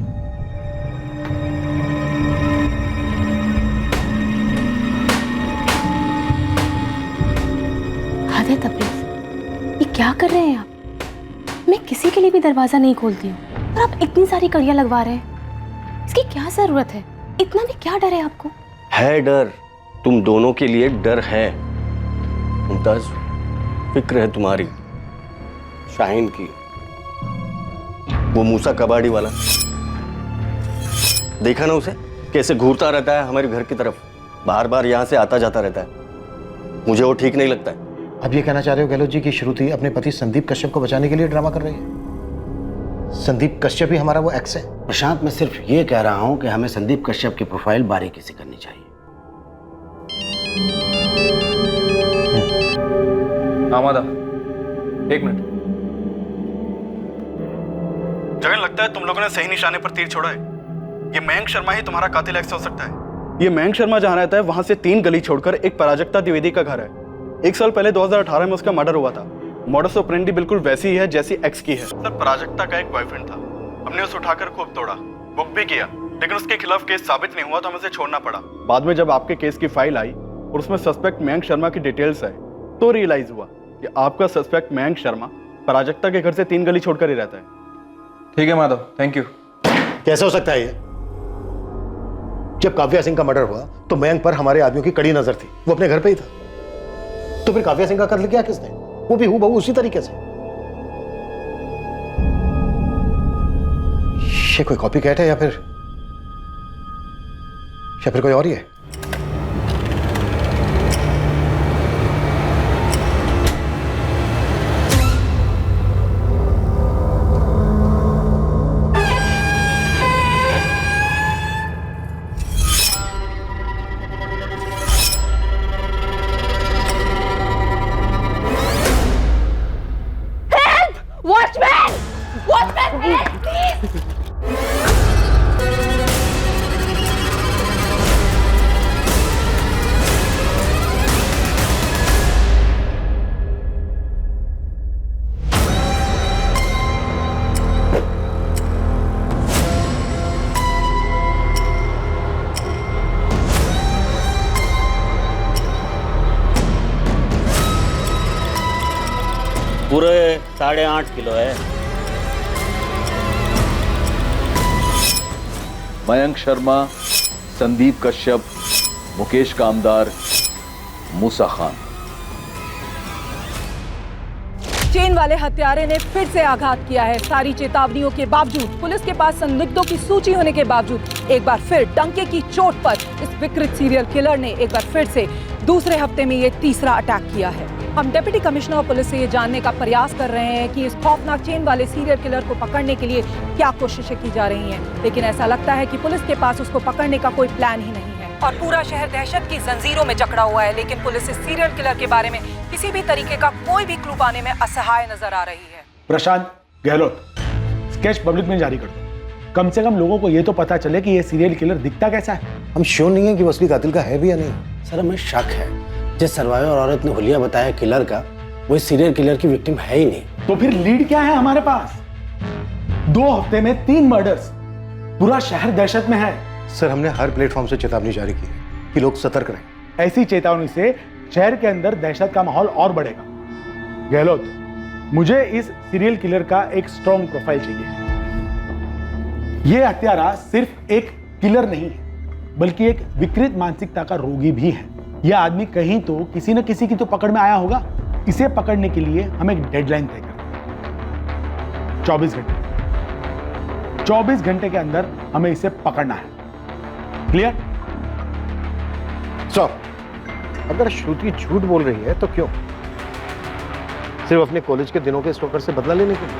S1: हद है तबरेज़, ये क्या कर रहे हैं आप? मैं किसी के लिए भी दरवाजा नहीं खोलती हूँ और आप इतनी सारी कड़ियाँ लगवा रहे हैं। इसकी क्या जरूरत है? इतना भी क्या डर है आपको?
S20: है डर, तुम दोनों के लिए डर है। मुमताज, फिक्र है तुम्हारी शाहीन की। वो मूसा कबाड़ी वाला, देखा ना उसे कैसे घूरता रहता है हमारे घर की तरफ, बार बार यहाँ से आता जाता रहता है। मुझे वो ठीक नहीं लगता है।
S6: अब ये कहना चाह रहे हो गहलोत जी कि श्रुति अपने पति संदीप कश्यप को बचाने के लिए ड्रामा कर रही है? संदीप कश्यप ही हमारा वो एक्स है।
S15: प्रशांत, मैं सिर्फ ये कह रहा हूं कि हमें संदीप कश्यप की प्रोफाइल बारीकी से करनी चाहिए।
S8: आमादा, एक मिनट।
S11: जगन, लगता है तुम लोगों ने सही निशाने पर तीर छोड़ा है। ये मयंक शर्मा ही तुम्हारा कातिल एक्स हो सकता है। ये मयंक शर्मा जहाँ रहता है वहां से 3 गली छोड़कर एक पराजक्ता द्विवेदी का घर है। 1 साल पहले 2018 में उसका मर्डर हुआ था। मॉडस ऑपरेंडी बिल्कुल वैसी ही है जैसी एक्स की है। सर, पराजक्ता का एक बॉयफ्रेंड था, हमने उसे उठाकर खूब तोड़ा, बुक भी किया, लेकिन उसके खिलाफ केस साबित नहीं हुआ तो हमें उसे छोड़ना पड़ा। बाद में जब आपके केस की फाइल आई और उसमें सस्पेक्ट मयंक शर्मा की डिटेल्स है तो रियलाइज हुआ कि आपका सस्पेक्ट मयंक शर्मा पराजक्ता के घर से 3 गली छोड़कर ही रहता है।
S8: ठीक है माधव, थैंक यू।
S6: कैसे हो सकता है ये? जब काव्या सिंह का मर्डर हुआ तो मयंक पर हमारे आदमियों की कड़ी नजर थी, वो अपने घर पे ही था। तो फिर काव्या सिंह का कत्ल किया किसने? वो भी हूबहू उसी तरीके से। ये कोई कॉपी कैट है या फिर कोई और ही है?
S19: Watchman! Watchman, help, please!
S14: पूरे 8.5 किलो है।
S4: मयंक शर्मा, संदीप कश्यप, मुकेश कामदार, मूसा खान।
S21: चेन वाले हत्यारे ने फिर से आघात किया है। सारी चेतावनियों के बावजूद, पुलिस के पास संदिग्धों की सूची होने के बावजूद एक बार फिर डंके की चोट पर इस विकृत सीरियल किलर ने एक बार फिर से दूसरे हफ्ते में ये तीसरा अटैक किया है। हम डिप्टी कमिश्नर ऑफ पुलिस से ये जानने का प्रयास कर रहे हैं कि इस खौफनाक चेन वाले सीरियल किलर को पकड़ने के लिए क्या कोशिशें की जा रही हैं, लेकिन ऐसा लगता है कि पुलिस के पास उसको पकड़ने का कोई प्लान ही नहीं है और पूरा शहर दहशत की जंजीरों में जकड़ा हुआ है। लेकिन पुलिस इस सीरियल किलर के बारे में किसी भी तरीके का कोई भी क्लू पाने में असहाय नजर आ रही है।
S22: प्रशांत गहलोत, स्केच पब्लिक में जारी कर दो। कम से कम लोगों को ये तो पता चले कि ये सीरियल किलर दिखता कैसा है।
S6: हम श्योर नहीं है कि वो असली कातिल का है भी या नहीं।
S15: सर हमें शक है, जिस सर्वाइवर औरत ने हुलिया बताया किलर का, वो इस सीरियल किलर की विक्टिम है ही नहीं।
S22: तो फिर लीड क्या है हमारे पास? 2 हफ्ते में 3 मर्डर्स, पूरा शहर दहशत में है।
S6: सर हमने हर प्लेटफॉर्म से चेतावनी जारी की है कि लोग सतर्क रहें।
S22: ऐसी चेतावनी से शहर के अंदर दहशत का माहौल और बढ़ेगा। गहलोत, मुझे इस सीरियल किलर का एक स्ट्रॉन्ग प्रोफाइल चाहिए। यह हत्यारा सिर्फ एक किलर नहीं है, बल्कि एक विकृत मानसिकता का रोगी भी है। यह आदमी कहीं तो किसी न किसी की तो पकड़ में आया होगा। इसे पकड़ने के लिए हम एक डेडलाइन तय करते हैं। 24 घंटे के अंदर हमें इसे पकड़ना है। क्लियर?
S6: अगर श्रुति झूठ बोल रही है तो क्यों? सिर्फ अपने कॉलेज के दिनों के स्टॉकर से बदला लेने के लिए,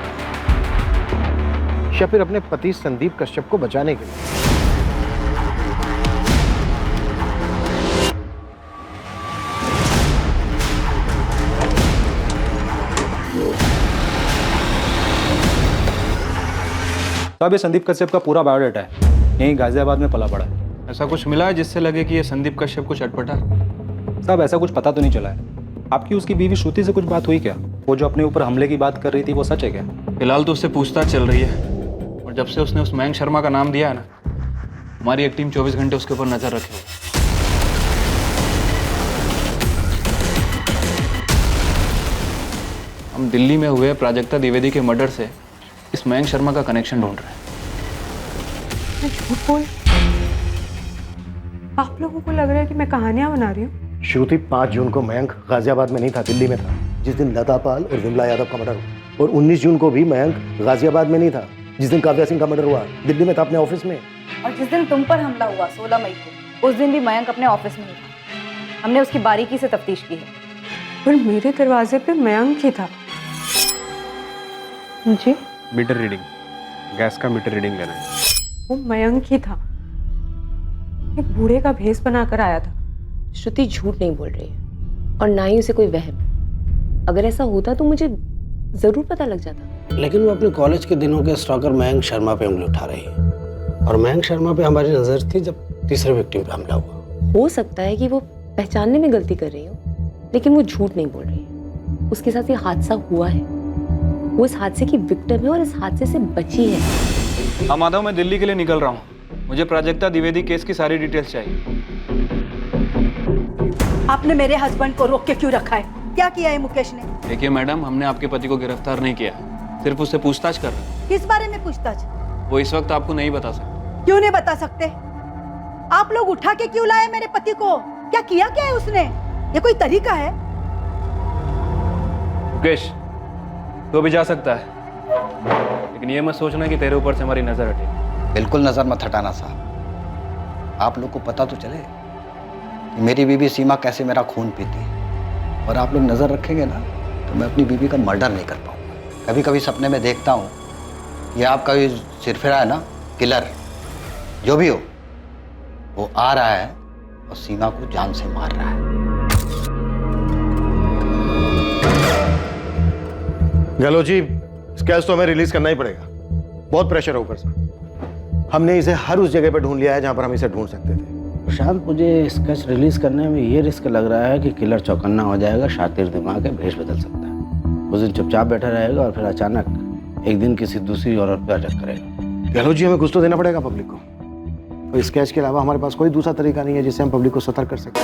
S6: या फिर अपने पति संदीप कश्यप को बचाने के लिए?
S17: तो अब ये संदीप कश्यप का पूरा बायोडाटा है, यहीं गाजियाबाद में पला पड़ा है।
S8: ऐसा कुछ मिला है जिससे लगे कि ये संदीप कश्यप कुछ अटपटा?
S17: साहब ऐसा कुछ पता तो नहीं चला है। आपकी उसकी बीवी श्रुति से कुछ बात हुई क्या? वो जो अपने ऊपर हमले की बात कर रही थी वो सच है क्या?
S8: फिलहाल तो उससे पूछताछ चल रही है, और जब से उसने उस मयंक शर्मा का नाम दिया है ना, हमारी एक टीम 24 घंटे उसके ऊपर नजर रखे हुए। हम दिल्ली में हुए प्राजक्ता द्विवेदी के मर्डर से इस मयंक शर्मा का कनेक्शन ढूंढ रहे हैं।
S2: मैं झूठ बोल? आप लोगों को लग रहा है कि मैं कहानियां बना रही हूँ?
S6: श्रुति 5 जून को मयंक गाजियाबाद में नहीं था, दिल्ली में था, जिस दिन लता पाल और विमला यादव का मर्डर हुआ। और 19 जून को भी मयंक गाजियाबाद में नहीं था, जिस दिन काव्या सिंह का मर्डर हुआ। दिल्ली में था अपने ऑफिस में।
S7: और जिस दिन तुम पर हमला हुआ 16 मई को, उस दिन भी मयंक अपने ऑफिस में ही था। हमने उसकी बारीकी से तफ्तीश की है।
S2: पर मेरे दरवाजे पे मयंक ही था। जी?
S11: मीटर रीडिंग, गैस का मीटर रीडिंग लेना है।
S2: वो मयंक ही था, एक बूढ़े का भेष बनाकर आया था।
S1: श्रुति झूठ नहीं बोल रही है और ना ही उसे कोई वहम। अगर ऐसा होता तो मुझे जरूर पता लग जाता।
S15: लेकिन वो अपने कॉलेज के दिनों के स्टॉकर मयंक शर्मा पे उंगली उठा रही है, और मयंक शर्मा पे हमारी नजर थी जब तीसरे विक्टिम पे हमला हुआ।
S1: हो सकता है कि वो पहचानने में गलती कर रही हो, लेकिन वो झूठ नहीं बोल रही है। उसके साथ ये हादसा हुआ है, वो इस हादसे की विक्टिम है और इस हादसे से बची है।
S8: हाँ माधव, मैं दिल्ली के लिए निकल रहा हूँ। मुझे प्राजक्ता द्विवेदी केस की सारी डिटेल्स चाहिए।
S18: आपने मेरे हस्बैंड को रोक के क्यों रखा है? क्या किया है मुकेश ने?
S8: देखिए मैडम, हमने आपके पति को गिरफ्तार नहीं किया, सिर्फ उससे पूछताछ कर रहे हैं।
S18: किस बारे में पूछताछ?
S8: वो इस वक्त आपको नहीं बता सकते।
S18: क्यों नहीं बता सकते? आप लोग उठा के क्यों लाए मेरे पति को? क्या है उसने? ये कोई तरीका है?
S8: मुकेश, तो भी जा सकता है, लेकिन ये मत सोचना कि तेरे ऊपर से हमारी नजर हटेगी।
S23: बिल्कुल नजर मत हटाना साहब। आप लोग को पता तो चले कि मेरी बीवी सीमा कैसे मेरा खून पीती है, और आप लोग नजर रखेंगे ना तो मैं अपनी बीवी का मर्डर नहीं कर पाऊंगा। कभी कभी सपने में देखता हूँ कि आपका ये सिरफिरा है ना, किलर जो भी हो, वो आ रहा है और सीमा को जान से मार रहा है।
S6: गहलोत जी, स्केच तो हमें रिलीज करना ही पड़ेगा। बहुत प्रेशर है ऊपर से। हमने इसे हर उस जगह पर ढूंढ लिया है जहां पर हम इसे ढूंढ सकते थे।
S15: प्रशांत, मुझे स्केच रिलीज करने में ये रिस्क लग रहा है कि किलर चौकन्ना हो जाएगा, शातिर दिमाग है, भेष बदल सकता है। उस दिन चुपचाप बैठा रहेगा और फिर अचानक एक दिन किसी दूसरी औरत पर अटैक करेगा।
S6: गहलोत जी, हमें कुछ तो देना पड़ेगा पब्लिक को, और स्केच के अलावा हमारे पास कोई दूसरा तरीका नहीं है जिससे हम पब्लिक को सतर्क कर सकें।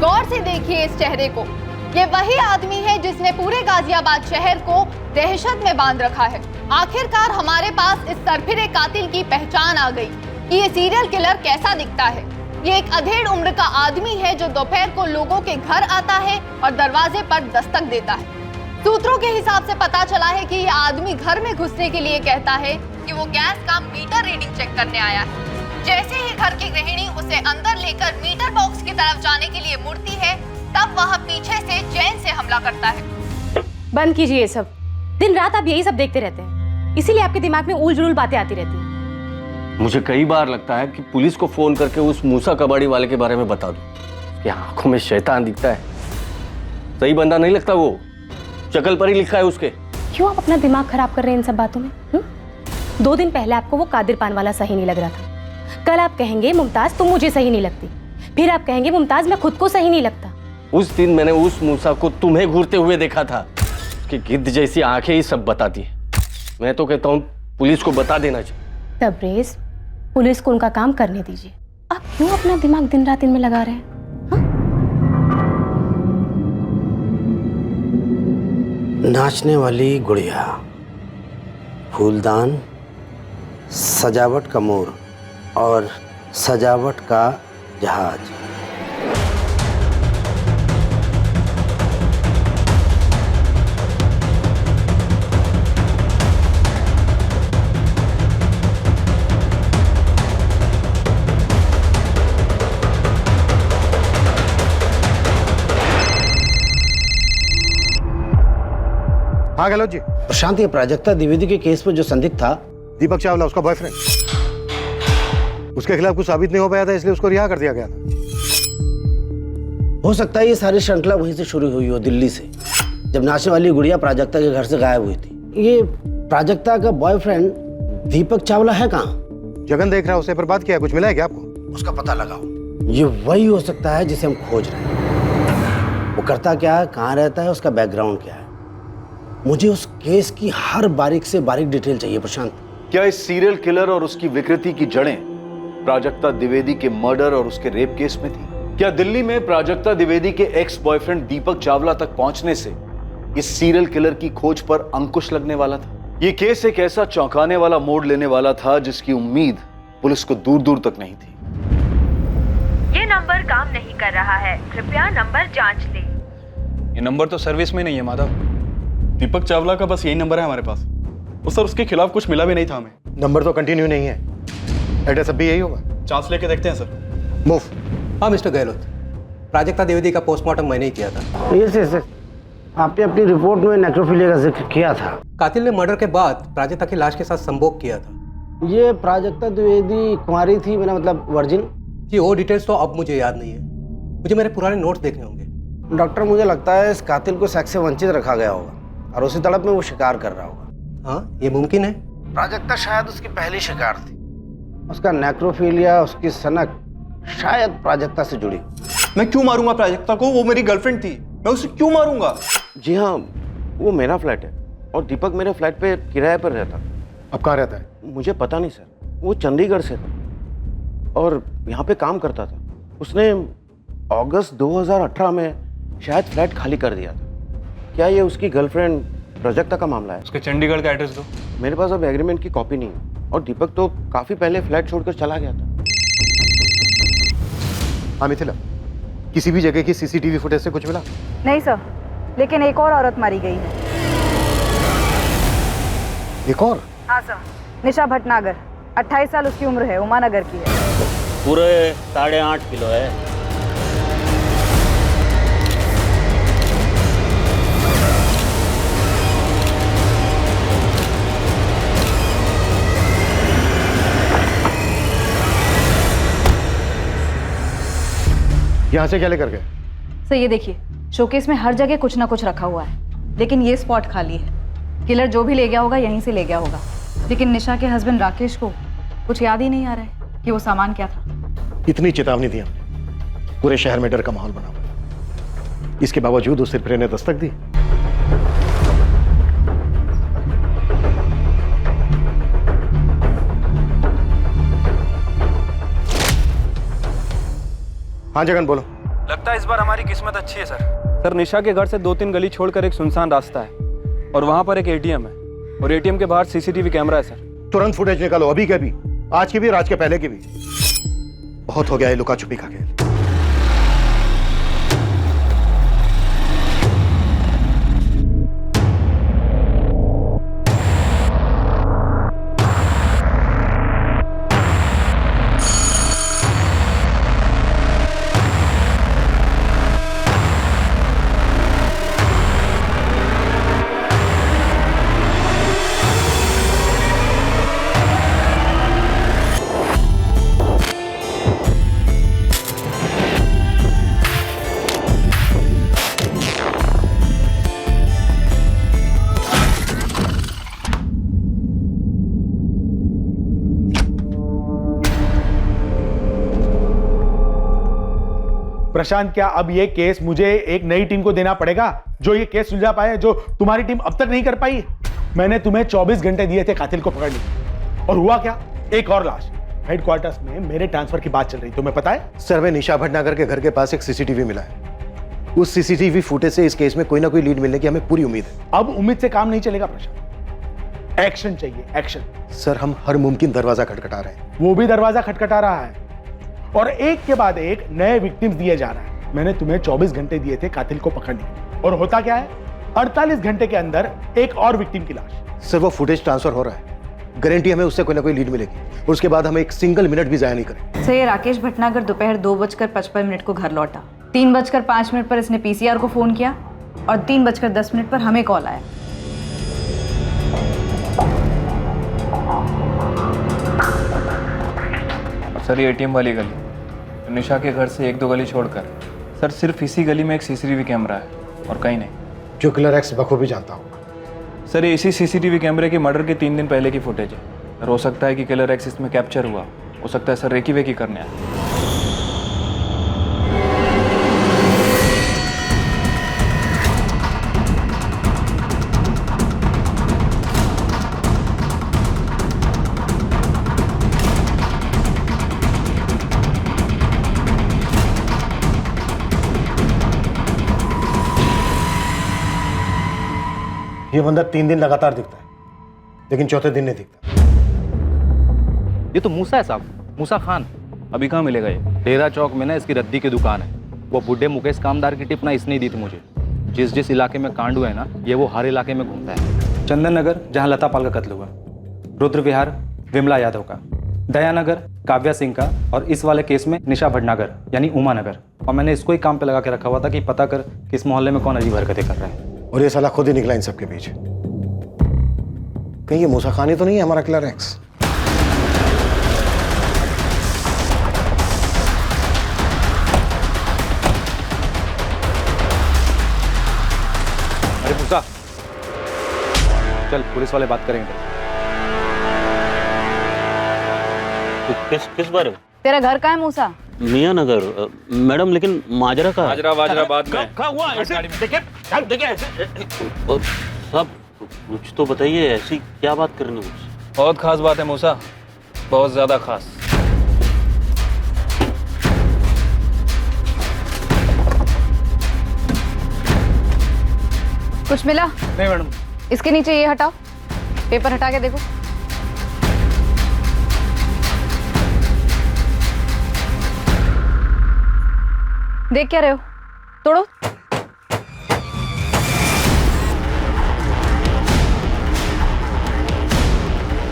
S12: गौर से के इस चेहरे को। ये वही आदमी है जिसने पूरे गाजियाबाद शहर को दहशत में बांध रखा है। आखिरकार हमारे पास इस सरफिरे कातिल की पहचान आ गई कि ये सीरियल किलर कैसा दिखता है। ये एक अधेड़ उम्र का आदमी है जो दोपहर को लोगों के घर आता है और दरवाजे पर दस्तक देता है। सूत्रों के हिसाब से पता चला है कि ये आदमी घर में घुसने के लिए कहता है कि वो गैस का मीटर रीडिंग चेक करने आया है। जैसे ही घर की गृहिणी उसे अंदर लेकर मीटर बॉक्स की तरफ जाने के लिए मुड़ती है, तब वह पीछे से चैन से हमला करता है।
S1: बंद कीजिए ये सब। दिन रात आप यही सब देखते रहते हैं, इसीलिए आपके दिमाग में उल जुलूल बातें आती रहती हैं।
S20: मुझे कई बार लगता है कि पुलिस को फोन करके उस मूसा कबाड़ी वाले के बारे में बता दूं कि आंखों में शैतान दिखता है। सही बंदा नहीं लगता वो, शक्ल पर ही लिखा है उसके।
S1: क्यों आप अपना दिमाग खराब कर रहे हैं इन सब बातों में? 2 दिन पहले आपको वो कादिर पान वाला सही नहीं लग रहा था, कल आप कहेंगे मुमताज तुम मुझे सही नहीं लगती, फिर आप कहेंगे मुमताज मैं खुद को सही नहीं लगता।
S20: उस दिन मैंने उस मूसा को तुम्हें घूरते हुए देखा था कि गिद्ध जैसी आंखें ही सब बताती है। मैं तो कहता हूँ पुलिस को बता देना चाहिए।
S1: तबरेज, पुलिस को उनका काम करने दीजिए। आप क्यों अपना दिमाग दिन रात इनमें लगा रहे हैं?
S15: नाचने वाली गुड़िया, फूलदान, सजावट का मोर और सजावट का जहाज।
S6: हाँ गहलोत जी।
S15: प्रशांत, ये प्राजक्ता द्विवेदी के केस में जो संदिग्ध था
S6: दीपक चावला, उसका बॉयफ्रेंड, उसके खिलाफ कुछ साबित नहीं हो पाया था इसलिए उसको रिहा कर दिया गया था।
S15: हो सकता है ये सारी श्रृंखला वहीं से शुरू हुई हो, दिल्ली से, जब नाचने वाली गुड़िया प्राजक्ता के घर से गायब हुई थी। ये प्राजक्ता का बॉयफ्रेंड दीपक चावला है कहाँ?
S6: जगन देख रहा है, उससे पर बात किया, कुछ मिला है क्या आपको?
S15: उसका पता लगाओ। ये वही हो सकता है जिसे हम खोज रहे हैं। वो करता क्या है, कहाँ रहता है, उसका बैकग्राउंड क्या है। मुझे उस केस की हर बारीक से बारीक डिटेल चाहिए प्रशांत।
S4: क्या इस सीरियल किलर और उसकी विकृति की जड़ें प्राजक्ता द्विवेदी के मर्डर और उसके रेप केस में थी? क्या दिल्ली में प्राजक्ता द्विवेदी के एक्स बॉयफ्रेंड दीपक चावला तक पहुंचने से इस सीरियल किलर की खोज पर अंकुश लगने वाला था? यह केस एक ऐसा चौंकाने वाला मोड़ लेने वाला था जिसकी उम्मीद पुलिस को दूर दूर तक नहीं थी।
S3: ये नंबर काम नहीं कर रहा है, कृपया नंबर जांच लें।
S8: ये नंबर तो सर्विस में नहीं है माधव।
S11: दीपक चावला का बस यही नंबर है हमारे पास। सर उसके खिलाफ कुछ मिला भी नहीं था हमें।
S6: नंबर तो कंटिन्यू नहीं है, एड्रेस अब भी यही होगा।
S11: चांस लेके देखते हैं सर।
S6: मूव।
S17: हाँ मिस्टर गहलोत, प्राजक्ता द्विवेदी का पोस्टमार्टम मैंने ही किया था।
S15: यस, आपने अपनी रिपोर्ट में नेक्रोफिलिया का जिक्र किया था।
S17: कातिल ने मर्डर के बाद प्राजक्ता की लाश के साथ संभोग किया था।
S15: ये प्राजक्ता द्विवेदी कुंवारी थी, मेरा मतलब वर्जिन?
S17: जी वो डिटेल्स तो अब मुझे याद नहीं है, मुझे मेरे पुराने नोट्स देखने होंगे।
S15: डॉक्टर, मुझे लगता है इस कातिल को सेक्स से वंचित रखा गया होगा और उसी तड़प में वो शिकार कर रहा होगा।
S17: हाँ, ये मुमकिन है।
S15: प्राजक्ता शायद उसकी पहली शिकार थी। उसका नेक्रोफिलिया, उसकी सनक शायद प्राजक्ता से जुड़ी।
S11: मैं क्यों मारूंगा प्राजक्ता को? वो मेरी गर्लफ्रेंड थी, मैं उसे क्यों मारूंगा?
S20: जी हाँ, वो मेरा फ्लैट है और दीपक मेरे फ्लैट पे किराए पर रहता।
S6: अब कहाँ रहता है?
S20: मुझे पता नहीं सर, वो चंडीगढ़ से था और यहाँ पे काम करता था। उसने अगस्त 2018 में शायद फ्लैट खाली कर दिया था। क्या ये उसकी गर्लफ्रेंड प्राजक्ता का मामला है?
S8: उसके चंडीगढ़ का एड्रेस दो।
S20: मेरे पास अब एग्रीमेंट की कॉपी नहीं है और दीपक तो काफी पहले फ्लैट छोड़कर चला गया था।
S6: हाँ मिथिला, किसी भी जगह की सीसीटीवी फुटेज से कुछ मिला?
S7: नहीं सर, लेकिन एक और औरत मारी गई है।
S6: एक और?
S7: हाँ सर, निशा भटनागर, 28 साल उसकी उम्र है, उमानगर की है।
S14: पूरे 8.5 किलो है।
S6: यहाँ से क्या लेकर गए?
S7: सर ये देखिए, शोकेस में हर जगह कुछ ना कुछ रखा हुआ है, लेकिन ये स्पॉट खाली है। किलर जो भी ले गया होगा यहीं से ले गया होगा, लेकिन निशा के हस्बैंड राकेश को कुछ याद ही नहीं आ रहा है कि वो सामान क्या था।
S6: इतनी चेतावनी दी हमने, पूरे शहर में डर का माहौल बना हुआ। इसके बावजूद उस सिरफिरे ने दस्तक दी। हाँ जगन बोलो।
S8: लगता है इस बार हमारी किस्मत अच्छी है सर। निशा के घर से 2-3 गली छोड़कर एक सुनसान रास्ता है और वहां पर एक एटीएम है और एटीएम के बाहर सीसीटीवी कैमरा है सर।
S6: तुरंत फुटेज निकालो, अभी के भी, आज की भी और आज के पहले की भी। बहुत हो गया ये लुका छुपी का खेल।
S22: प्रशांत, क्या अब ये केस मुझे एक नई टीम को देना पड़ेगा जो ये केस सुलझा पाए, जो तुम्हारी टीम अब तक नहीं कर पाई? मैंने तुम्हें 24 घंटे दिए थे कातिल को पकड़ने, और हुआ क्या? एक और लाश। हेडक्वार्टर्स में मेरे ट्रांसफर की बात चल रही, तुम्हें पता है?
S6: सर, हमें निशा भटनागर के घर के पास एक सीसीटीवी मिला है। उस सीसीटीवी फुटेज से इस केस में कोई ना कोई लीड मिलने की हमें पूरी उम्मीद है।
S22: अब उम्मीद से काम नहीं चलेगा प्रशांत, एक्शन चाहिए, एक्शन।
S6: सर, हम हर मुमकिन दरवाजा खटखटा रहे हैं।
S22: वो भी दरवाजा खटखटा रहा है और एक के बाद एक नए विक्टिम्स दिए जा रहा है। मैंने तुम्हें 24 घंटे दिए थे कातिल को पकड़ने, और होता क्या है? 48 घंटे के अंदर एक और विक्टिम की लाश।
S6: सर, वो फुटेज ट्रांसफर हो रहा है, गारंटी हमें उससे कोई ना कोई लीड मिलेगी, और उसके बाद हम एक सिंगल मिनट भी जाया नहीं करें।
S7: सर, ये राकेश भटनागर दोपहर 2:55 को घर लौटा। 3:05 पर इसने पीसीआर को फोन किया और 3:10 पर हमें कॉल आया।
S8: सर, ये एटीएम वाली गली, निशा के घर से 1-2 गली छोड़कर सर सिर्फ इसी गली में एक सीसीटीवी कैमरा है और कहीं नहीं।
S6: जो किलर एक्स बखूबी जानता हूँ
S8: सर, ये इसी सीसीटीवी कैमरे के मर्डर के 3 दिन पहले की फुटेज है। सर, हो सकता है कि किलर एक्स इसमें कैप्चर हुआ, हो सकता है सर रेकी वेकी करने आया।
S6: ये बंदा 3 दिन लगातार दिखता है, लेकिन चौथे दिन नहीं दिखता।
S17: ये तो मूसा है साहब, मूसा खान।
S8: अभी कहाँ मिलेगा ये?
S17: डेरा चौक में ना इसकी रद्दी की दुकान है। वो बुढ़े मुकेश कामदार की टिप ना इसने ही दी थी मुझे। जिस इलाके में कांड हुआ है ना, ये वो हर इलाके में घूमता है। चंदन नगर जहाँ लता पाल का कत्ल हुआ, रुद्र विहार विमला यादव का, दयानगर काव्या सिंह का, और इस वाले केस में निशा भटनागर यानी उमा नगर। और मैंने इसको ही काम पे लगा के रखा हुआ था कि पता कर किस मोहल्ले में कौन अजीब हरकतें कर रहा है।
S6: और ये साला खुद ही निकला इन सबके बीच। कहीं ये मूसा खान ही तो नहीं है हमारा किलर एक्स?
S17: अरे मूसा, चल पुलिस वाले बात करेंगे।
S14: तो किस बारे में?
S7: तेरा घर कहाँ है मूसा?
S14: मियाँ नगर मैडम, लेकिन माजरा का
S8: माजरा बाद में।
S14: सब कुछ तो बताइए, ऐसी क्या बात करनी मुझसे?
S8: बहुत खास बात है मूसा, बहुत ज्यादा खास।
S7: कुछ मिला?
S8: नहीं मैडम।
S7: इसके नीचे ये हटाओ, पेपर हटा के देखो। देख क्या रहे हो? तोड़ो।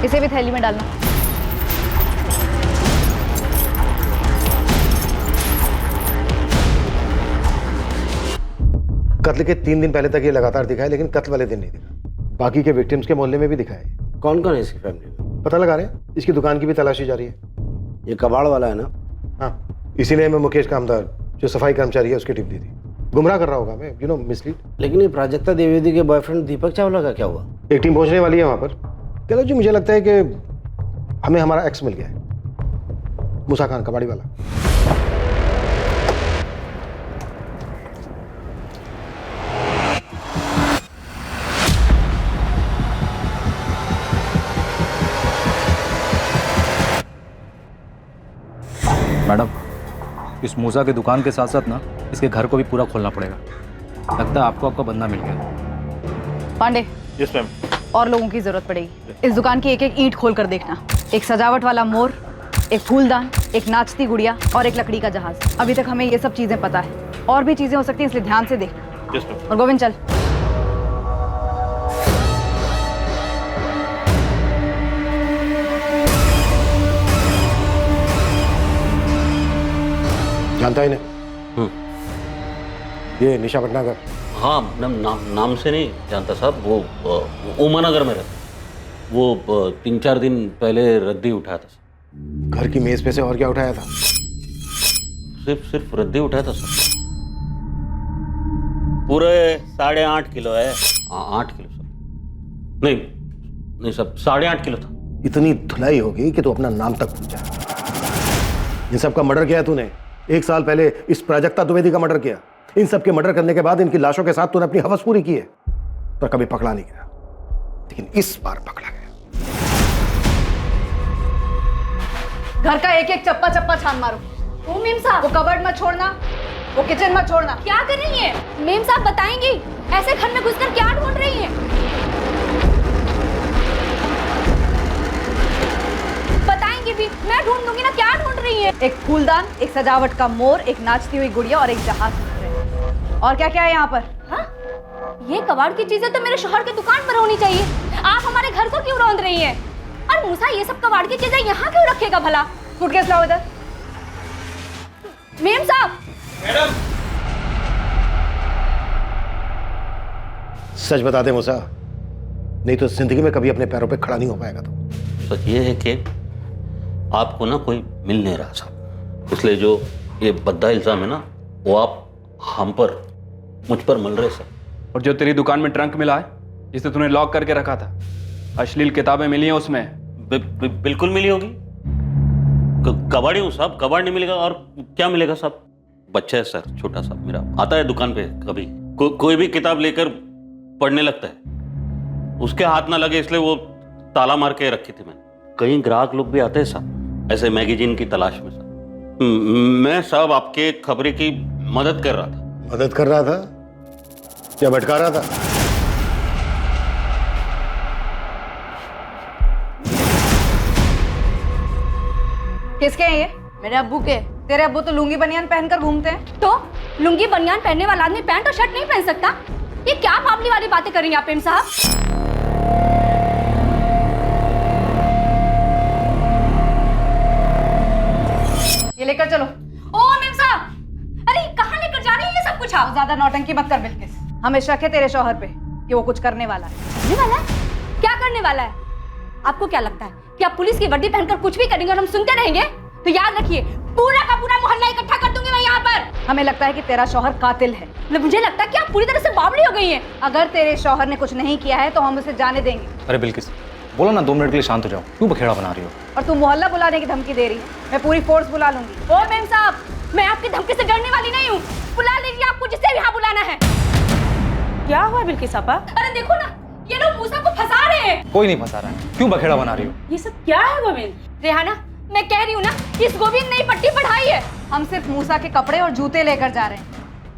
S7: इसे भी थैली में डालना।
S6: कत्ल के 3 दिन पहले तक ये लगातार दिखा है, लेकिन कत्ल वाले दिन नहीं दिखा। बाकी के विक्टिम्स के मोहल्ले में भी दिखा है।
S15: कौन कौन है इसकी फैमिली में?
S6: पता लगा रहे हैं, इसकी दुकान की भी तलाशी जारी है।
S15: ये कबाड़ वाला है ना?
S6: हाँ, इसीलिए मैं मुकेश कामदार जो सफाई कर्मचारी है उसकी टिप दी थी। गुमराह कर रहा होगा मैं, मिसलीड।
S15: लेकिन ये प्राजक्ता द्विवेदी के बॉयफ्रेंड दीपक चावला का क्या हुआ?
S6: एक टीम पहुंचने वाली है वहां पर। कहता जी, मुझे लगता है कि हमें हमारा एक्स मिल गया है, मूसा खान कबाड़ी वाला।
S17: मैडम, इस मूसा की दुकान के साथ साथ ना इसके घर को भी पूरा खोलना पड़ेगा। लगता है आपको आपका बंदा मिल गया।
S7: Pandey,
S20: yes ma'am.
S7: और लोगों की जरूरत पड़ेगी। इस दुकान की एक एक ईंट खोल कर देखना। एक सजावट वाला मोर, एक फूलदान, एक नाचती गुड़िया और एक लकड़ी का जहाज। अभी तक हमें ये सब चीजें पता है, और भी चीजें हो सकती हैं, इसलिए ध्यान से देखना।
S20: Yes ma'am.
S7: और गोविंद चल।
S6: जानता ही नहीं ये निशा भटनागर?
S14: हाँ, नाम से नहीं जानता साहब। वो उमानगर में रहता। वो 3-4 दिन पहले रद्दी उठाया था।
S6: घर की मेज पे से और क्या उठाया था?
S14: सिर्फ रद्दी उठाया था सर। पूरे 8.5 किलो है। 8 किलो सर। नहीं सब 8.5 किलो था।
S6: इतनी धुलाई होगी कि तू अपना नाम तक भूल जाए। इन सब का मर्डर किया है तूने। 1 साल पहले इस प्राजक्ता द्विवेदी का मर्डर किया। इन सब के मर्डर करने के बाद इनकी लाशों के साथ तूने अपनी हवस पूरी की है, पर कभी पकड़ा नहीं गया। लेकिन इस बार पकड़ा गया।
S7: घर का एक एक चप्पा चप्पा छान मारो।
S19: ओ मेम साहब,
S7: वो कबर्ड मत छोड़ना, वो किचन मत छोड़ना।
S19: क्या कर रही है मेम साहब? बताएंगी ऐसे घर में घुसकर क्या ढूंढ रही है? बताएंगी भी, मैं ढूंढ दूंगी ना। क्या ढूंढ रही है?
S7: एक फूलदान, एक सजावट का मोर, एक नाचती हुई गुड़िया और एक जहाज। और क्या क्या है यहाँ पर?
S19: हाँ? ये कबाड़ की चीजें तो मेरे शौहर की दुकान पर होनी चाहिए। आप हमारे घर को क्यों रौंद रही हैं? और मूसा ये सब कबाड़ की चीजें यहाँ क्यों रखेगा भला?
S7: सूटकेस लाओ इधर।
S19: मेम साहब।
S20: मैडम,
S6: सच बता दे मूसा, नहीं तो जिंदगी में कभी अपने पैरों पे खड़ा नहीं हो पाएगा। तो
S14: सच ये है कि आपको ना कोई मिल नहीं रहा साहब, इसलिए जो ये बद्दा इल्जाम है ना वो आप हम पर, मुझ पर मल रहे सर।
S8: और जो तेरी दुकान में ट्रंक मिला है जिसे तूने लॉक करके रखा था, अश्लील किताबें मिली हैं उसमें?
S14: बिल्कुल मिली होगी। कबाड़ी हूँ साहब, कबाड़ नहीं मिलेगा और क्या मिलेगा साहब? बच्चा है सर, छोटा सा मेरा, आता है दुकान पे कभी कोई भी किताब लेकर पढ़ने लगता है, उसके हाथ ना लगे इसलिए वो ताला मार के रखी थी मैंने। कई ग्राहक लोग भी आते हैं साहब ऐसे मैगजीन की तलाश में साहब। मैं साहब आपके खबरी की मदद कर रहा था।
S6: मदद कर रहा था या भटका रहा था?
S7: किसके हैं ये? मेरे अब्बू के। तेरे अब्बू तो लुंगी बनियान पहनकर घूमते हैं।
S19: तो लुंगी बनियान पहनने वाला आदमी पैंट और शर्ट नहीं पहन सकता? ये क्या मामले वाली बातें कर रही हैं आप मेम साहब?
S7: ये लेकर चलो।
S19: ओ मेम साहब, अरे कहाँ लेकर जा रही है ये सब कुछ? आप
S7: ज्यादा नौटंकी मत कर बिल्किस। हमें शक है तेरे शौहर पे कि वो कुछ करने वाला है।
S19: करने वाला है? क्या करने वाला है? आपको क्या लगता है कि आप पुलिस की वर्दी पहनकर कुछ भी करेंगे और हम सुनते रहेंगे? तो याद रखिए, पूरा का पूरा मोहल्ला इकट्ठा कर दूंगी मैं यहाँ पर।
S7: हमें लगता है कि तेरा शौहर कातिल है।
S19: मुझे लगता है कि आप पूरी तरह से बावली हो गई हैं।
S7: अगर तेरे शौहर ने कुछ नहीं किया है तो हम उसे जाने देंगे।
S17: अरे बिल्किस, बोलो ना 2 मिनट के लिए शांत हो जाओ, क्यों बखेड़ा बना रही हो?
S7: और तू मोहल्ला बुलाने की धमकी दे रही है। मैं पूरी फोर्स बुला लूंगी।
S19: ओ मेम साहब, मैं आपकी धमकी से डरने वाली नहीं हूँ। बुला लीजिए आपको जिसे यहाँ बुलाना है।
S7: क्या हुआ बिल्किस आपा?
S19: अरे देखो ना, ये लोग मूसा को फंसा रहे हैं।
S17: कोई नहीं फंसा रहा है, क्यों बखेड़ा बना रही हो?
S19: ये सब क्या है गोविंद? रेहाना, मैं कह रही हूँ ना, इस गोविंद ने पट्टी पढ़ाई है।
S7: हम सिर्फ मूसा के कपड़े और जूते लेकर जा रहे हैं।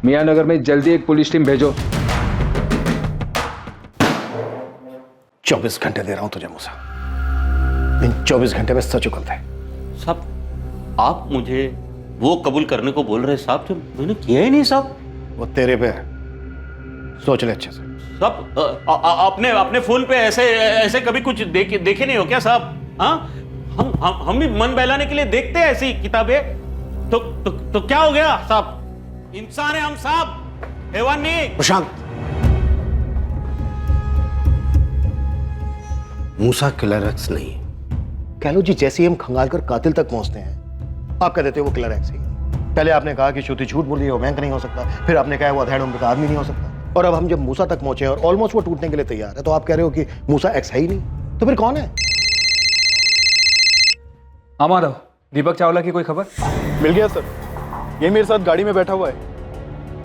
S8: मियां नगर में जल्दी एक पुलिस टीम भेजो।
S6: 24 घंटे दे रहा हूं तुझे मूसा। इन 24 घंटे में सच उगलता है।
S14: साहब आप मुझे वो कबूल करने को बोल रहे साहब जो मैंने किया ही नहीं साहब।
S6: वो तेरे पे है, सोच ले अच्छे से।
S14: साहब आपने अपने फोन पे ऐसे कभी कुछ देखे नहीं हो क्या साहब? हाँ, हम भी मन बहलाने के लिए देखते हैं ऐसी किताबें। तो क्या हो गया साहब? इंसान है हम साहब, हैवान नहीं।
S6: प्रशांत, मूसा किलर एक्स नहीं। कह लो जी, जैसे ही हम खंगाल कर कातिल तक पहुंचते हैं, आप कह देते हो वो किलर एक्स ही है। पहले आपने कहा कि श्रुति झूठ बोल रही है, वो बैंक नहीं हो सकता। फिर आपने कहा वो अधेड़ उम्र का आदमी नहीं हो सकता। और अब हम जब मूसा तक पहुंचे और ऑलमोस्ट वो टूटने के लिए तैयार है, तो आप कह रहे हो कि मूसा एक्स है ही नहीं। तो फिर कौन है?
S8: हाँ माधव, दीपक चावला की कोई खबर?
S5: मिल गया सर, ये मेरे साथ गाड़ी में बैठा हुआ है,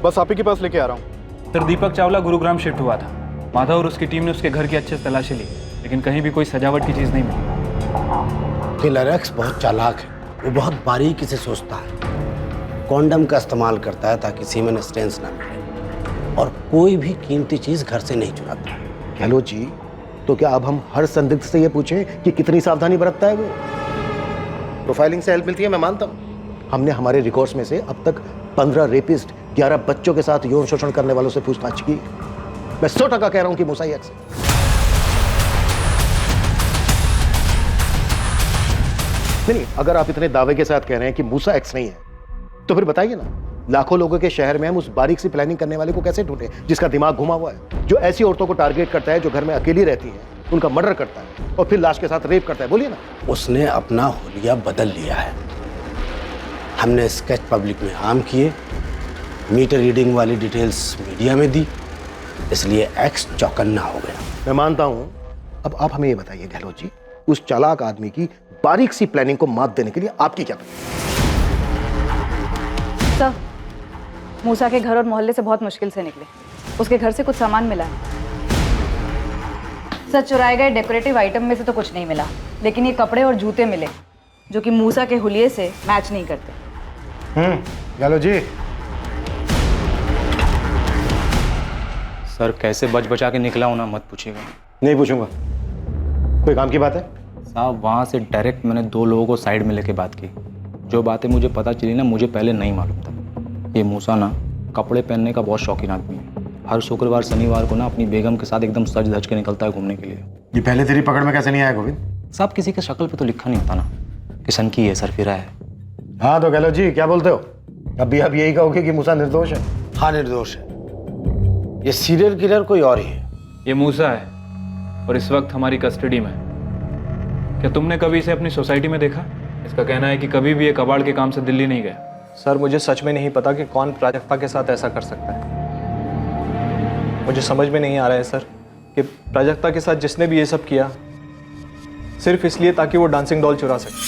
S5: बस आप ही के पास लेके आ रहा हूँ।
S8: सर, दीपक चावला गुरुग्राम शिफ्ट हुआ था। माधव और उसकी टीम ने उसके घर की अच्छे से तलाशी ली, लेकिन कहीं भी कोई सजावट की चीज़ नहीं मिली।
S15: किलर एक्स बहुत चालाक है, वो बहुत बारीकी से सोचता है। कॉन्डम का इस्तेमाल करता है ताकि सीमेन स्टेन्स ना मिले, और कोई भी कीमती चीज घर से नहीं चुराता।
S6: गहलोत जी, तो क्या अब हम हर संदिग्ध से ये पूछें कि कितनी सावधानी बरतता है वो? प्रोफाइलिंग से हेल्प मिलती है, मैं मानता हूँ। हमने हमारे रिकॉर्ड्स में से अब तक 15 रेपिस्ट, 11 बच्चों के साथ यौन शोषण करने वालों से पूछताछ की। मैं 100% कह रहा हूं कि मूसा ही एक्स है। नहीं, अगर आप इतने दावे के साथ कह रहे हैं कि मूसा एक्स नहीं है, तो फिर बताइए ना, लाखों लोगों के शहर में हम उस बारीक सी प्लानिंग करने वाले को कैसे ढूंढे जिसका दिमाग घुमा हुआ है, जो ऐसी औरतों को टारगेट करता है जो घर में अकेली रहती हैं, उनका मर्डर करता है और फिर लाश के साथ रेप करता है। बोलिए ना।
S15: उसने अपना हुलिया बदल लिया है। हमने स्केच पब्लिक में आम किए, मीटर रीडिंग वाली डिटेल्स मीडिया में दी, इसलिए एक्स चौकन्ना हो गया।
S6: मैं मानता हूं। अब आप हमें ये बताइए गहलोत जी, उस चालाक आदमी की बारीक सी प्लानिंग को मात देने के लिए आपकी क्या
S7: सर, मूसा के घर और मोहल्ले से बहुत मुश्किल से निकले। उसके घर से कुछ सामान मिला है। सर, चुराए गए डेकोरेटिव आइटम में से तो कुछ नहीं मिला, लेकिन ये कपड़े और जूते मिले जो कि मूसा के हुलिये से मैच नहीं करते।
S6: गहलोत जी।
S17: सर कैसे बच बचा के निकला हूं ना, मत पूछिएगा।
S6: नहीं पूछूंगा। कोई काम की बात है?
S17: साहब वहाँ से डायरेक्ट मैंने 2 लोगों को साइड में लेके बात की। जो बातें मुझे पता चली ना, मुझे पहले नहीं मालूम था। ये मूसा ना कपड़े पहनने का बहुत शौकीन आदमी है। हर शुक्रवार शनिवार को ना अपनी बेगम के साथ एकदम सज धज के निकलता है घूमने के लिए।
S6: ये पहले तेरी पकड़ में कैसे नहीं आया गोविंद?
S17: साहब किसी के शक्ल पे तो लिखा नहीं होता ना कि सनकी है, सरफिरा है।
S6: हाँ तो गहलोत जी क्या बोलते हो? अभी आप यही कहोगे कि मूसा निर्दोष है?
S15: हाँ निर्दोष है। ये सीरियल किलर कोई और ही है।
S8: ये मूसा है और इस वक्त हमारी कस्टडी में है। क्या तुमने कभी इसे अपनी सोसाइटी में देखा? इसका कहना है कि कभी भी ये कबाड़ के काम से दिल्ली नहीं गया।
S9: सर मुझे सच में नहीं पता कि कौन प्राजक्ता के साथ ऐसा कर सकता है। मुझे समझ में नहीं आ रहा है सर कि प्राजक्ता के साथ जिसने भी ये सब किया सिर्फ इसलिए ताकि वो डांसिंग डॉल चुरा सके।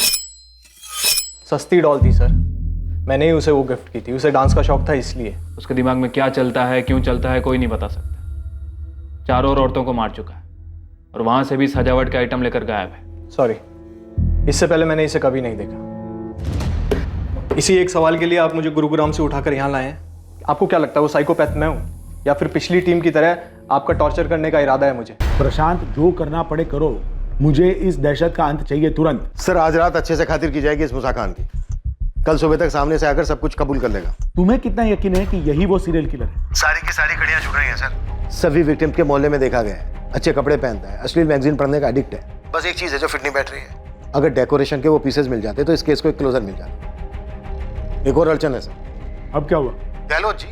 S9: सस्ती डॉल थी सर, मैंने ही उसे वो गिफ्ट की थी। उसे डांस का शौक था इसलिए।
S8: उसके दिमाग में क्या चलता है, क्यों चलता है, कोई नहीं बता सकता। 4 और औरतों को मार चुका है और वहां से भी सजावट के आइटम लेकर गायब है।
S9: सॉरी, इससे पहले मैंने इसे कभी नहीं देखा। इसी एक सवाल के लिए आप मुझे गुरुग्राम से उठाकर यहाँ लाए हैं। आपको क्या लगता है वो साइकोपैथ मैं हूँ, या फिर पिछली टीम की तरह आपका टॉर्चर करने का इरादा है मुझे?
S22: प्रशांत, जो करना पड़े करो, मुझे इस दहशत का अंत चाहिए तुरंत।
S6: सर आज रात अच्छे से खातिर की जाएगी इस मूसा खान की। कल सुबह तक सामने से आकर सब कुछ कबूल कर लेगा।
S22: तुम्हें कितना यकीन है कि यही वो सीरियल किलर है?
S6: सारी की सारी कड़ियां जुड़ रही हैं सर। सभी विक्टिम के मोहल्ले में देखा गया है। अच्छे कपड़े पहनता है, अश्लील मैगजीन पढ़ने का एडिक्ट है। बस एक चीज है जो फिट नहीं बैठ रही है। अगर डेकोरेशन के वो पीसेस मिल जाते तो इस केस को एक क्लोजर मिल जाता। एक और अड़चन है सर।
S22: अब क्या हुआ?
S6: गहलोत जी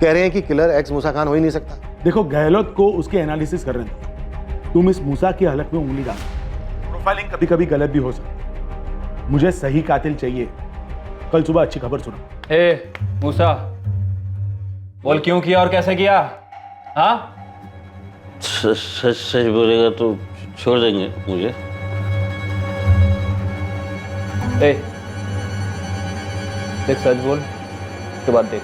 S6: कह रहे हैं कि किलर एक्स मूसा खान हो ही नहीं सकता।
S22: देखो, गहलोत को उसके एनालिसिस करने दो। तुम इस मूसा की हलक में उंगली डालो। प्रोफाइलिंग कभी कभी गलत भी हो सकती। मुझे सही कातिल चाहिए। कल सुबह अच्छी खबर सुनो।
S8: ए मूसा, बोल क्यों किया और कैसे किया? हाँ
S14: सच सच बोलेगा तो छोड़ देंगे मुझे।
S9: ए देख, सच बोल के बाद देख।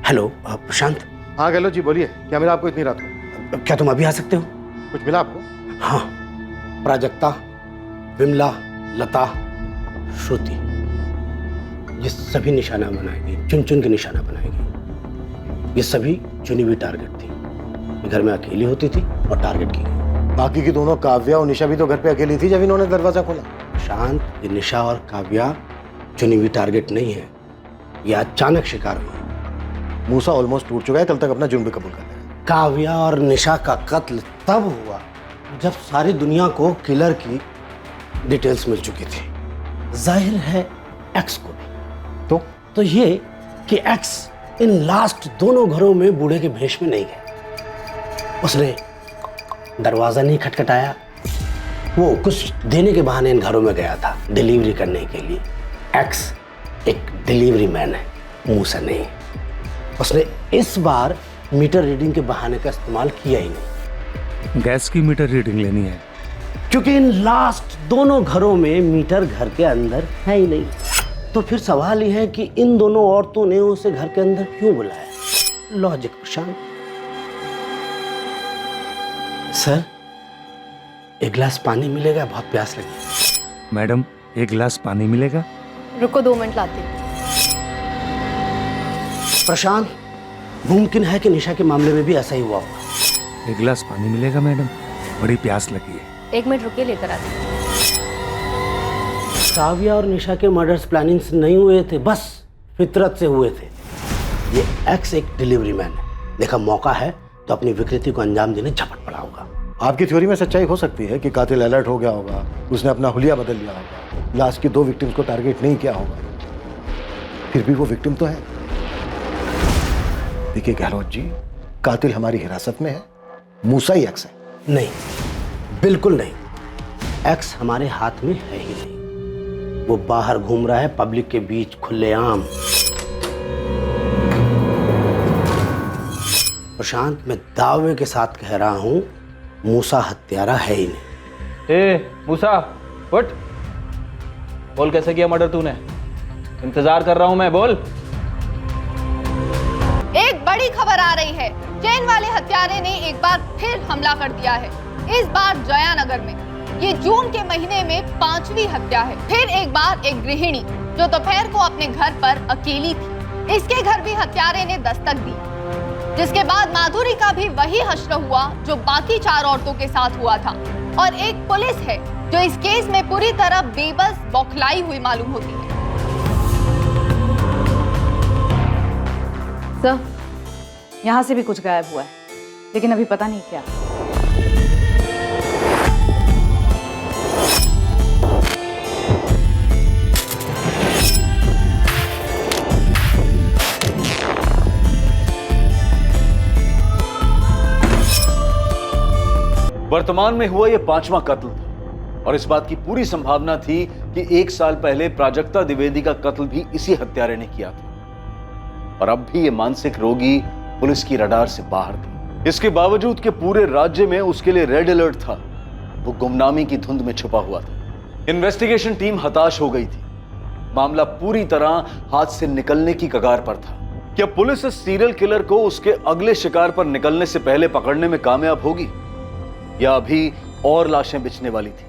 S15: हेलो प्रशांत।
S6: हाँ गहलोत जी बोलिए, क्या मिला आपको इतनी रात को?
S15: क्या तुम अभी आ सकते हो?
S6: कुछ मिला आपको?
S15: हाँ, प्राजक्ता, विमला, लता, श्रुति, ये सभी निशाना बनाएगी, चुन चुन के निशाना बनाएगी। ये सभी चुनी हुई टारगेट थी। घर में अकेली होती थी और टारगेट की गई।
S6: बाकी की दोनों काव्या और निशा भी तो घर पे अकेली थी जब इन्होंने दरवाजा खोला।
S15: शांत, ये निशा और काव्या चुनी हुई टारगेट नहीं है, ये अचानक शिकार हुई।
S6: मूसा ऑलमोस्ट टूट चुका है, कल तक अपना जुर्म भी कबूल कर लेगा।
S15: काव्या और निशा का कत्ल तब हुआ जब सारी दुनिया को किलर की डिटेल्स मिल चुकी थी। जाहिर है एक्स को भी। तो ये कि एक्स इन लास्ट दोनों घरों में बूढ़े के भेष में नहीं गया। उसने दरवाजा नहीं खटखटाया, वो कुछ देने के बहाने इन घरों में गया था, डिलीवरी करने के लिए। एक्स एक डिलीवरी मैन है, मूसा नहीं। उसने इस बार मीटर रीडिंग के बहाने का इस्तेमाल किया ही नहीं।
S13: गैस की मीटर रीडिंग लेनी है
S15: क्योंकि इन लास्ट दोनों घरों में मीटर घर के अंदर है ही नहीं। तो फिर सवाल यह है कि इन दोनों औरतों ने उसे घर के अंदर क्यों बुलाया? लॉजिक प्रशांत। सर, एक गिलास पानी मिलेगा? बहुत प्यास लगी।
S10: मैडम, एक गिलास पानी मिलेगा?
S19: रुको 2 मिनट लाती हूँ।
S15: प्रशांत, मुमकिन है कि निशा के मामले में भी ऐसा ही हुआ होगा।
S10: एक गिलास पानी मिलेगा मैडम? बड़ी प्यास लगी है।
S19: 1 मिनट रुकिए, लेकर आती हूँ।
S15: काव्या और निशा के मर्डर्स प्लानिंग से नहीं हुए थे, बस फितरत से हुए थे। ये एक्स एक डिलीवरी मैन है, देखा मौका है तो अपनी विकृति को अंजाम देने झपट पड़ा होगा।
S6: आपकी थ्योरी में सच्चाई हो सकती है कि कातिल अलर्ट हो गया होगा, उसने अपना हुलिया बदल लिया होगा, लास्ट की 2 विक्टिम्स को टारगेट नहीं किया होगा। फिर भी वो विक्टिम तो है। देखिए गहलोत जी, कातिल हमारी हिरासत में है, मूसा ही एक्स है।
S15: नहीं, बिल्कुल नहीं। एक्स हमारे हाथ में है ही नहीं। वो बाहर घूम रहा है पब्लिक के बीच खुलेआम। प्रशांत, मैं दावे के साथ कह रहा हूं, मूसा हत्यारा है ही नहीं।
S8: ए मूसा, उठ। बोल कैसे किया मर्डर तूने? इंतजार कर रहा हूं मैं, बोल।
S12: एक बड़ी खबर आ रही है। चेन वाले हत्यारे ने एक बार फिर हमला कर दिया है, इस बार जयानगर में। ये जून के महीने में 5वीं हत्या है। फिर एक बार एक गृहिणी जो दोपहर को अपने घर पर अकेली थी, इसके घर भी हत्यारे ने दस्तक दी, जिसके बाद माधुरी का भी वही हश्र हुआ जो बाकी 4 औरतों के साथ हुआ था। और एक पुलिस है जो इस केस में पूरी तरह बेबस बौखलाई हुई मालूम होती है।
S7: सर, यहाँ से भी कुछ गायब हुआ है, लेकिन अभी पता नहीं क्या।
S4: वर्तमान में हुआ यह 5वां कत्ल था और इस बात की पूरी संभावना थी कि 1 साल पहले प्राजक्ता द्विवेदी का कत्ल भी इसी हत्यारे ने किया था। और अब भी ये मानसिक रोगी पुलिस की रडार से बाहर था। इसके बावजूद कि पूरे राज्य में उसके लिए रेड अलर्ट था, वो गुमनामी की धुंध में छुपा हुआ था। इन्वेस्टिगेशन टीम हताश हो गई थी। मामला पूरी तरह हाथ से निकलने की कगार पर था। क्या पुलिस इस सीरियल किलर को उसके अगले शिकार पर निकलने से पहले पकड़ने में कामयाब होगी, या अभी और लाशें बिछने वाली थी?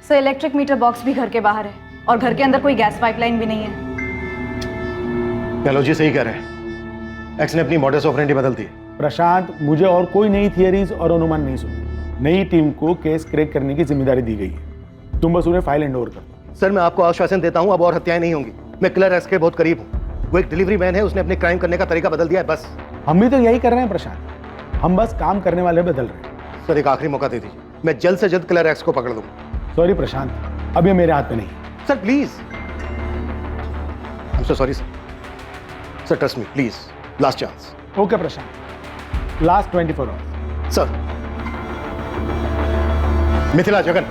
S7: सर, इलेक्ट्रिक मीटर बॉक्स भी घर के बाहर है और घर के अंदर कोई गैस पाइपलाइन भी नहीं है।
S6: गहलोत जी सही कह रहे हैं, एक्स ने अपनी मॉडस ऑपरेंडी बदल दी।
S22: प्रशांत, मुझे और कोई नई थियरीज और अनुमान नहीं सुनी। नई टीम को केस क्रैक करने की जिम्मेदारी दी गई है, तुम बस उन्हें फाइल हैंड ओवर कर।
S6: सर, मैं आपको आश्वासन देता हूं, अब और हत्याएं नहीं होंगी। मैं किलर एक्स के बहुत करीब हूं। वो एक डिलीवरी मैन है, उसने अपने क्राइम करने का तरीका बदल दिया है, बस।
S22: हम भी तो यही कर रहे हैं प्रशांत, हम बस काम करने वाले बदल रहे हैं।
S6: सर, एक आखिरी मौका दे दीजिए, मैं जल्द से जल्द किलर एक्स को पकड़ दूंगा।
S22: सॉरी प्रशांत, अब ये मेरे हाथ में नहीं।
S6: Sir please, I am so sorry sir. Sir trust me please, last chance.
S22: Okay Prashant, last 24 hours.
S6: Sir, Mithila, Jagan,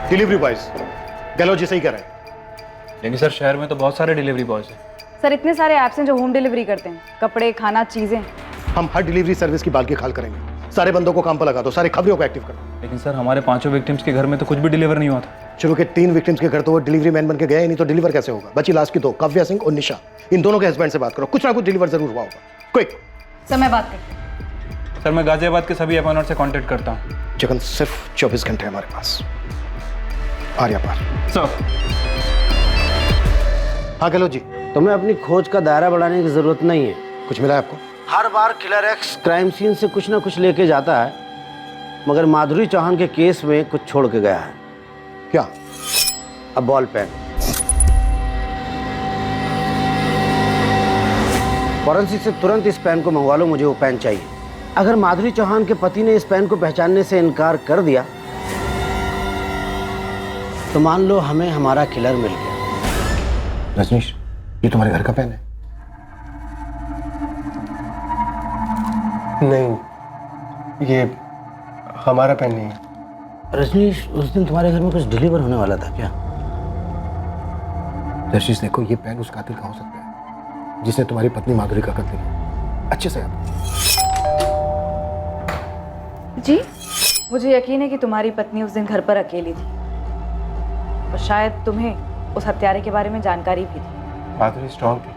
S6: delivery boys, Gehlot ji सही कह रहे हैं।
S8: लेकिन सर, शहर में तो बहुत सारे डिलीवरी बॉयज हैं।
S7: सर, इतने सारे ऐप्स हैं जो होम डिलीवरी करते हैं, कपड़े, खाना, चीजें।
S6: हम हर डिलीवरी सर्विस की बाल की खाल करेंगे। सारे बंदों को काम पर लगा दो, सारे खबरों को एक्टिव कर दो।
S8: लेकिन सर, हमारे 5 विक्टिम्स के घर में तो कुछ भी डिलीवर नहीं हुआ था।
S6: चलो के 3 विक्टिम्स के घर तो वो डिलीवरी मैन बन के गए, नहीं तो डिलीवर कैसे होगा? बची लास्ट की 2, काव्या सिंह और निशा। इन दोनों के हस्बैंड से बात करो, कुछ ना कुछ डिलीवर जरूर हुआ होगा। क्विक।
S7: सर, मैं बात करती हूँ।
S8: सर, मैं गाजियाबाद के सभी अपॉइंटर से कांटेक्ट करता हूँ।
S6: जगन, सिर्फ 24 घंटे हमारे पास। आर्या पार।
S8: सर।
S6: हाँ गहलोत जी।
S15: तुम्हें अपनी खोज का दायरा बढ़ाने की जरूरत नहीं है।
S6: कुछ मिला है आपको?
S15: हर बार किलर एक्स क्राइम सीन से कुछ ना कुछ लेके जाता है, मगर माधुरी चौहान के केस में कुछ छोड़ के गया है।
S6: क्या?
S15: अब बॉल पेन। फॉरेंसिक से तुरंत इस पेन को मंगवा लो, मुझे वो पेन चाहिए। अगर माधुरी चौहान के पति ने इस पेन को पहचानने से इनकार कर दिया तो मान लो हमें हमारा किलर मिल गया।
S6: रजनीश, ये तुम्हारे घर का पेन है?
S9: नहीं, ये हमारा पेन नहीं है।
S15: रजनीश, उस दिन तुम्हारे घर में कुछ डिलीवर होने वाला था क्या?
S6: रजनीश देखो, ये पेन उस कातिल का हो सकता है जिसने तुम्हारी पत्नी माधुरी का कत्ल किया। अच्छे से याद।
S7: जी, मुझे यकीन है कि तुम्हारी पत्नी उस दिन घर पर अकेली थी और शायद तुम्हें उस हत्यारे के बारे में जानकारी भी थी।
S13: माधुरी स्ट्रांग थी,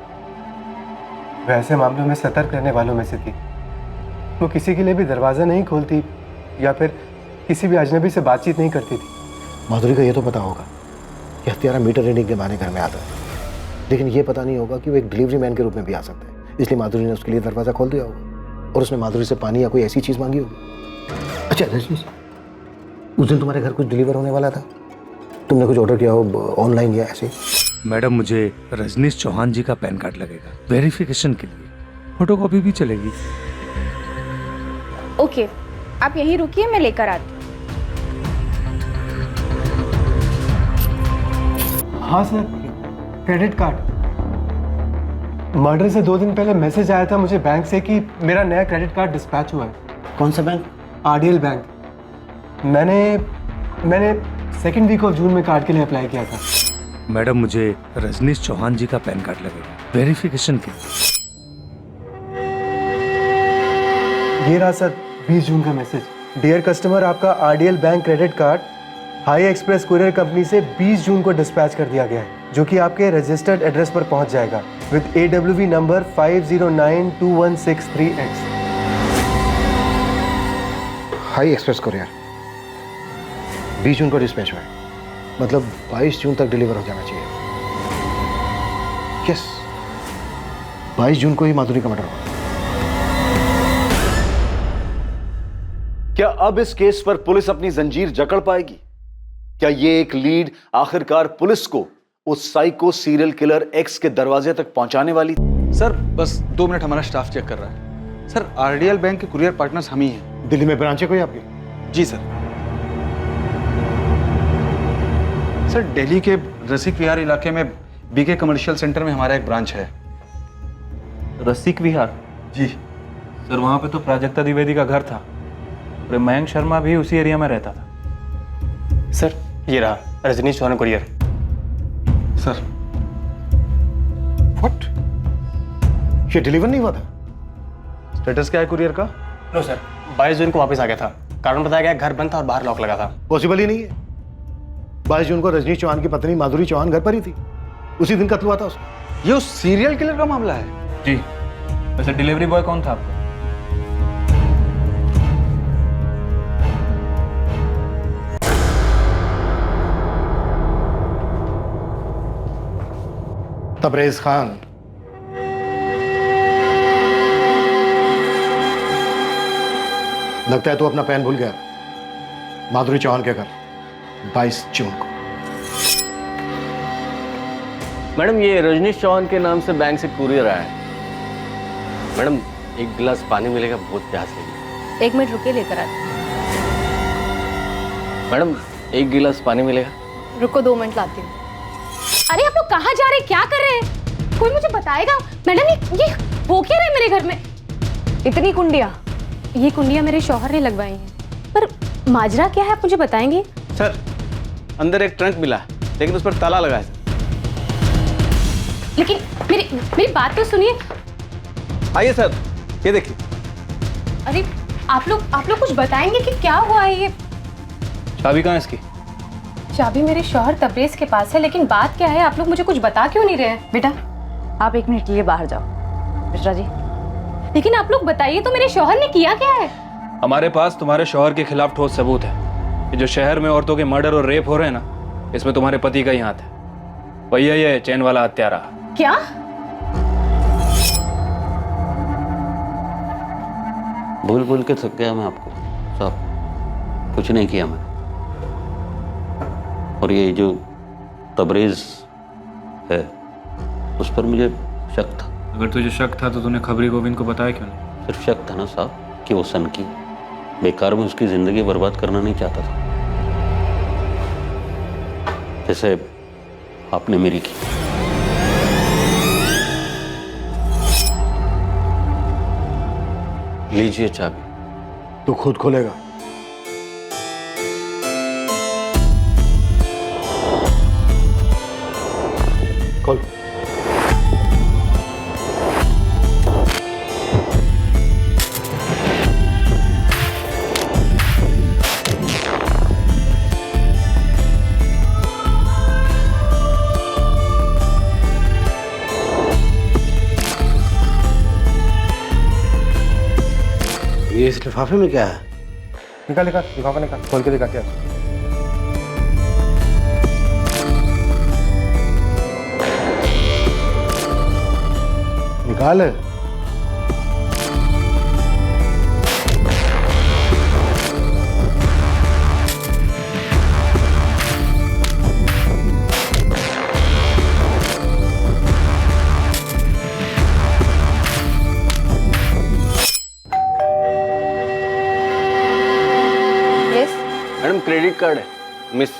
S13: वह ऐसे मामलों में सतर्क रहने वालों में से थी। वो किसी के लिए भी दरवाज़ा नहीं खोलती या फिर किसी भी अजनबी से बातचीत नहीं करती थी।
S6: माधुरी को ये तो पता होगा कि हत्यारा मीटर रीडिंग के बहाने घर में आता है, लेकिन ये पता नहीं होगा कि वो एक डिलीवरी मैन के रूप में भी आ सकता है। इसलिए माधुरी ने उसके लिए दरवाज़ा खोल दिया होगा और उसने माधुरी से पानी या कोई ऐसी चीज़ मांगी होगी। अच्छा रजनी, उस दिन तुम्हारे घर कुछ डिलीवर होने वाला था, तुमने कुछ ऑर्डर किया हो ऑनलाइन या ऐसे?
S10: मैडम, मुझे रजनीश चौहान जी का पैन कार्ड लगेगा वेरिफिकेशन के लिए, फोटोकॉपी भी चलेगी।
S19: ओके, आप यहीं रुकिए, मैं लेकर आती हूँ।
S13: हाँ सर, क्रेडिट कार्ड। मर्डर से 2 दिन पहले मैसेज आया था मुझे बैंक से कि मेरा नया क्रेडिट कार्ड डिस्पैच हुआ है।
S15: कौन सा बैंक?
S13: आरडीएल बैंक। मैंने 2nd वीक ऑफ जून में कार्ड के लिए अप्लाई किया था।
S10: मैडम, मुझे रजनीश चौहान जी का पैन कार्ड लगेगा वेरिफिकेशन के लिए।
S13: ये रहा सर 20 जून का मैसेज। डियर कस्टमर, आपका RDL bank credit card high express courier company से 20 जून को डिस्पैच कर दिया गया है, जो कि आपके रजिस्टर्ड एड्रेस पर पहुंच जाएगा with AWV number 50921663X।
S6: High express courier 20 जून को डिस्पैच हुआ है, मतलब 22 जून तक डिलीवर हो जाना चाहिए। यस, 22 जून को ही माधुरी का मर्डर हुआ।
S4: क्या अब इस केस पर पुलिस अपनी जंजीर जकड़ पाएगी? क्या ये एक लीड आखिरकार पुलिस को उस साइको सीरियल किलर एक्स के दरवाजे तक पहुंचाने वाली?
S11: सर बस 2 मिनट, हमारा स्टाफ चेक कर रहा है। सर आरडीएल बैंक के कुरियर पार्टनर्स हम ही हैं।
S6: दिल्ली में ब्रांच है कोई आपकी?
S11: जी सर। सर दिल्ली के रसिक विहार इलाके में बीके कमर्शियल सेंटर में हमारा एक ब्रांच है।
S8: रसिक विहार?
S11: जी
S8: सर, वहाँ पे तो प्राजक्ता द्विवेदी का घर था और मयंक शर्मा भी उसी एरिया में रहता था।
S9: सर ये रहा Rajneesh Chauhan courier.
S11: Sir
S6: what? ये डिलीवर नहीं हुआ था?
S11: स्टेटस क्या है कुरियर का?
S9: नो सर, 22 जून को वापस आ गया था। कारण बताया गया घर बंद था और बाहर लॉक लगा था।
S6: पॉसिबल ही नहीं है। 22 जून को रजनीश चौहान की पत्नी माधुरी चौहान घर पर ही थी, उसी दिन कत्ल हुआ था उसका।
S11: ये उस सीरियल किलर का मामला है?
S8: जी। वैसे डिलीवरी बॉय कौन था आपका?
S6: तबरेज खान। लगता है तू अपना पैन भूल गया। माधुरी चौहान के घर 22 जून को।
S16: मैडम, ये रजनीश चौहान के नाम से बैंक से कुरियर आया है। मैडम, एक गिलास पानी मिलेगा, बहुत प्यास लगी।
S19: 1 मिनट रुकिए, लेकर आती हूँ।
S16: मैडम, एक गिलास पानी मिलेगा?
S19: रुको, 2 मिनट लाती हूँ। अरे आप लोग कहाँ जा रहे हैं, क्या कर रहे हैं? कोई मुझे बताएगा? मैडम, ये हो क्या रहा है मेरे घर में? इतनी कुंडियाँ? ये कुंडियाँ मेरे शौहर ने लगवाई हैं, पर माजरा क्या है आप मुझे बताएंगे?
S11: सर अंदर एक ट्रंक मिला, लेकिन उस पर ताला लगा है।
S19: लेकिन मेरी बात तो सुनिए।
S11: आइए सर, ये देखिए।
S19: अरे आप लोग कुछ बताएंगे कि क्या हुआ है? ये
S8: चाबी कहाँ है इसकी?
S19: चाबी मेरे शौहर तबरेज के पास है, लेकिन बात क्या है? आप लोग मुझे कुछ बता क्यों नहीं रहे?
S7: बेटा आप 1 मिनट के लिए बाहर जाओ। मिश्रा जी।
S19: लेकिन आप लोग बताइए तो, मेरे शौहर ने किया क्या है?
S8: हमारे पास तुम्हारे शौहर के खिलाफ ठोस सबूत है कि जो शहर में औरतों के मर्डर और रेप हो रहे हैं ना, इसमें तुम्हारे पति का ही हाथ है। वही है ये चैन वाला हत्यारा।
S19: क्या?
S14: भूल के थक गया मैं आपको साहब, कुछ नहीं किया मैं। और ये जो तबरेज है उस पर मुझे शक था।
S8: अगर तुझे शक था तो तूने खबरी गोविंद को बताया क्यों नहीं?
S14: सिर्फ शक था ना साहब कि वो सन की बेकार में उसकी जिंदगी बर्बाद करना नहीं चाहता था, जैसे आपने मेरी की। लीजिए चाबी।
S6: तू खुद खोलेगा? खोल।
S15: लिफाफे में क्या है?
S13: निकाल निकाल, लिफाफा निकाल, खोल के दिखा क्या। निकाल।
S16: मैडम क्रेडिट कार्ड है, मिस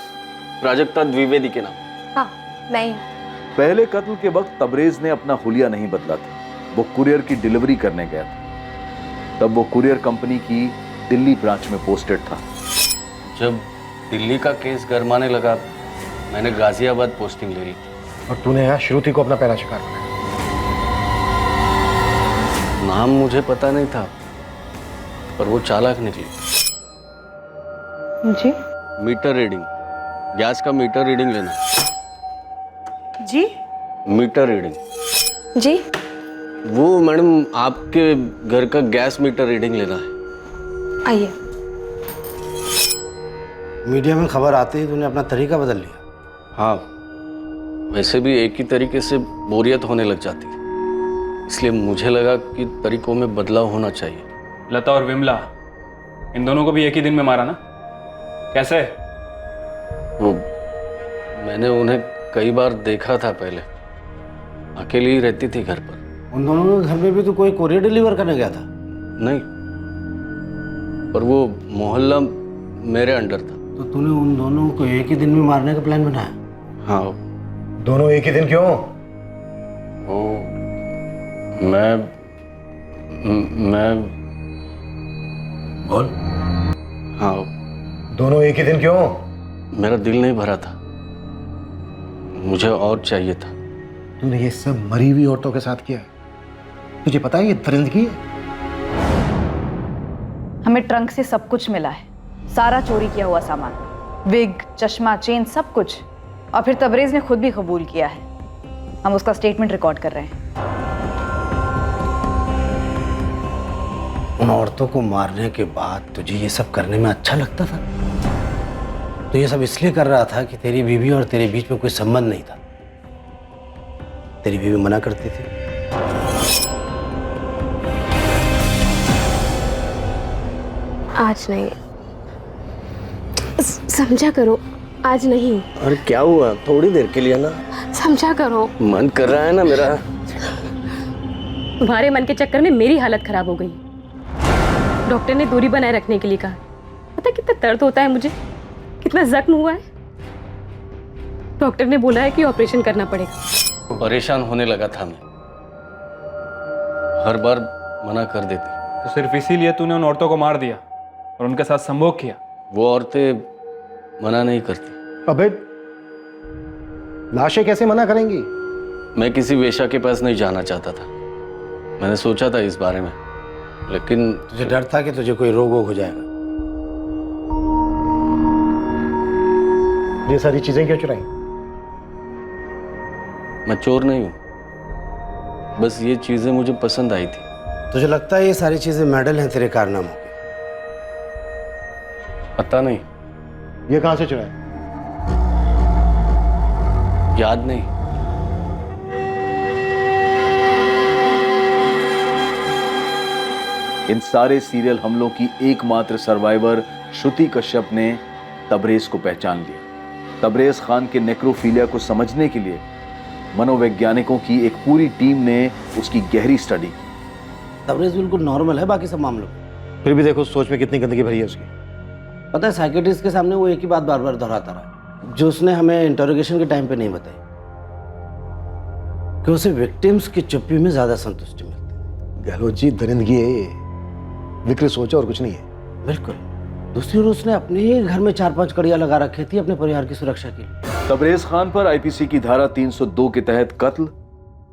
S16: प्राजक्ता द्विवेदी के नाम।
S1: हाँ, नहीं।
S4: पहले कत्ल के वक्त तबरेज ने अपना हुलिया नहीं बदला था। वो कुरियर की डिलीवरी करने गया था। तब वो कुरियर कंपनी की दिल्ली ब्रांच में पोस्टेड था।
S16: जब दिल्ली का केस गरमाने लगा, मैंने गाजियाबाद पोस्टिंग ले ली थी।
S6: और तूने यहाँ श्रुति को अपना पहला शिकार बनाया।
S16: नाम मुझे पता नहीं था, पर वो चालाक निकली।
S7: जी
S16: मीटर रीडिंग, गैस का मीटर रीडिंग लेना।
S7: जी
S16: मीटर रीडिंग
S1: जी।
S16: वो मैडम आपके घर का गैस मीटर रीडिंग लेना है।
S1: आइए।
S15: मीडिया में खबर आते ही तूने अपना तरीका बदल लिया।
S16: हाँ, वैसे भी एक ही तरीके से बोरियत होने लग जाती है, इसलिए मुझे लगा कि तरीकों में बदलाव होना चाहिए।
S8: लता और विमला, इन दोनों को भी एक ही दिन में मारा ना? कैसे?
S16: वो मैंने उन्हें कई बार देखा था पहले, अकेली ही रहती थी घर पर।
S15: उन दोनों के घर में भी तो कोई कोरियर डिलीवर करने गया था?
S16: नहीं, पर वो मोहल्ला मेरे अंडर था।
S15: तो तूने उन दोनों को एक ही दिन में मारने का प्लान बनाया?
S16: हाँ।
S6: दोनों एक ही दिन क्यों?
S16: ओ, मैं
S15: बोल।
S16: हाँ।
S6: दोनों एक ही दिन क्यों?
S16: मेरा दिल नहीं भरा था, मुझे और चाहिए था।
S6: तूने ये सब मरी हुई औरतों के साथ किया है? तुझे पता है ये दरिंदगी है?
S7: हमें ट्रंक से सब कुछ मिला है, सारा चोरी किया हुआ सामान, विग, चश्मा, चेन, सब कुछ। और फिर तबरेज ने खुद भी कबूल किया है। हम उसका स्टेटमेंट रिकॉर्ड कर रहे हैं।
S15: उन औरतों को मारने के बाद तुझे ये सब करने में अच्छा लगता था? तो ये सब इसलिए कर रहा था कि तेरी बीवी और तेरे बीच में कोई संबंध नहीं था। तेरी बीवी मना करती थी।
S19: आज नहीं, समझा करो, आज नहीं।
S16: अरे क्या हुआ? थोड़ी देर के लिए ना,
S19: समझा करो।
S16: मन कर रहा है ना मेरा।
S19: तुम्हारे मन के चक्कर में मेरी हालत खराब हो गई। डॉक्टर ने दूरी बनाए रखने के लिए कहा। पता कितना दर्द होता है मुझे, कितना जख्म हुआ है। डॉक्टर ने बोला है कि ऑपरेशन करना पड़ेगा।
S16: परेशान होने लगा था मैं, हर बार मना कर देती।
S8: तो सिर्फ इसीलिए तूने उन औरतों को मार दिया और उनके साथ संभोग किया?
S16: वो औरतें मना नहीं करती।
S6: अबे लाशें कैसे मना करेंगी?
S16: मैं किसी वेश्या के पास नहीं जाना चाहता था। मैंने सोचा था इस बारे में, लेकिन
S15: तुझे डर था कि तुझे कोई रोग हो जाएगा।
S6: ये सारी चीजें क्यों चुराई?
S16: मैं चोर नहीं हूं, बस ये चीजें मुझे पसंद आई थी।
S15: तुझे लगता है ये सारी चीजें मेडल हैं तेरे कारनामों के?
S16: पता नहीं।
S6: ये कहां से चुराए?
S16: याद नहीं।
S4: इन सारे सीरियल हमलों की एकमात्र सर्वाइवर श्रुति कश्यप ने तबरेज को पहचान लिया। तबरेज खान के नेक्रोफीलिया को समझने के लिए मनोवैज्ञानिकों की एक पूरी टीम ने उसकी गहरी स्टडी की।
S15: तबरेज बिल्कुल नॉर्मल है बाकी सब मामलों में।
S6: फिर भी देखो सोच में कितनी गंदगी भरी है उसकी।
S15: पता है साइकेट्रिस्ट के सामने वो एक ही बात बार बार दोहराता रहा, जो उसने हमें इंटरोगेशन के टाइम पे नहीं बताई, कि उसे विक्टिम्स की चुप्पी में ज्यादा संतुष्टि मिलती।
S6: गहलोत जी, दरिंदगी है ये, विकृत सोच और कुछ नहीं है।
S15: बिल्कुल। दूसरी ओर उसने अपने ही घर में 4-5 कड़ियां लगा रखी थी अपने परिवार की सुरक्षा के लिए।
S4: तबरेज खान पर आईपीसी की धारा 302 के तहत कत्ल,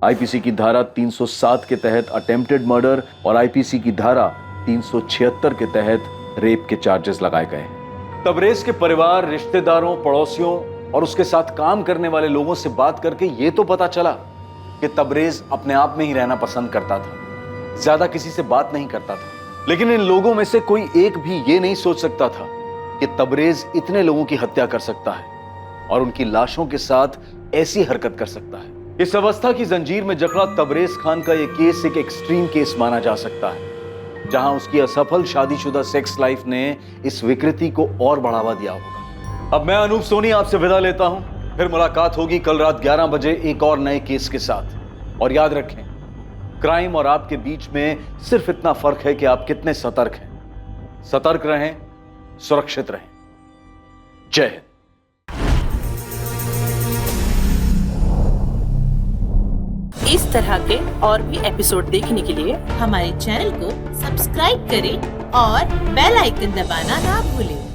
S4: आईपीसी की धारा 307 के तहत अटेम्प्टेड मर्डर और आईपीसी की धारा 376 के तहत रेप के चार्जेस लगाए गए। तबरेज के परिवार, रिश्तेदारों, पड़ोसियों और उसके साथ काम करने वाले लोगों से बात करके ये तो पता चला कि तबरेज अपने आप में ही रहना पसंद करता था, ज्यादा किसी से बात नहीं करता था। लेकिन इन लोगों में से कोई एक भी ये नहीं सोच सकता था कि तबरेज इतने लोगों की हत्या कर सकता है और उनकी लाशों के साथ ऐसी हरकत कर सकता है। इस अवस्था की जंजीर में जकड़ा तबरेज खान का यह केस एक एक्सट्रीम केस माना जा सकता है, जहां उसकी असफल शादीशुदा सेक्स लाइफ ने इस विकृति को और बढ़ावा दिया होगा। अब मैं अनूप सोनी आपसे विदा लेता हूं, फिर मुलाकात होगी कल रात 11 बजे एक और नए केस के साथ। और याद रखें, क्राइम और आपके बीच में सिर्फ इतना फर्क है कि आप कितने सतर्क हैं। सतर्क रहें, सुरक्षित रहें। जय हिंद।
S2: इस तरह के और भी एपिसोड देखने के लिए हमारे चैनल को सब्सक्राइब करें और बेल आइकन दबाना ना भूलें।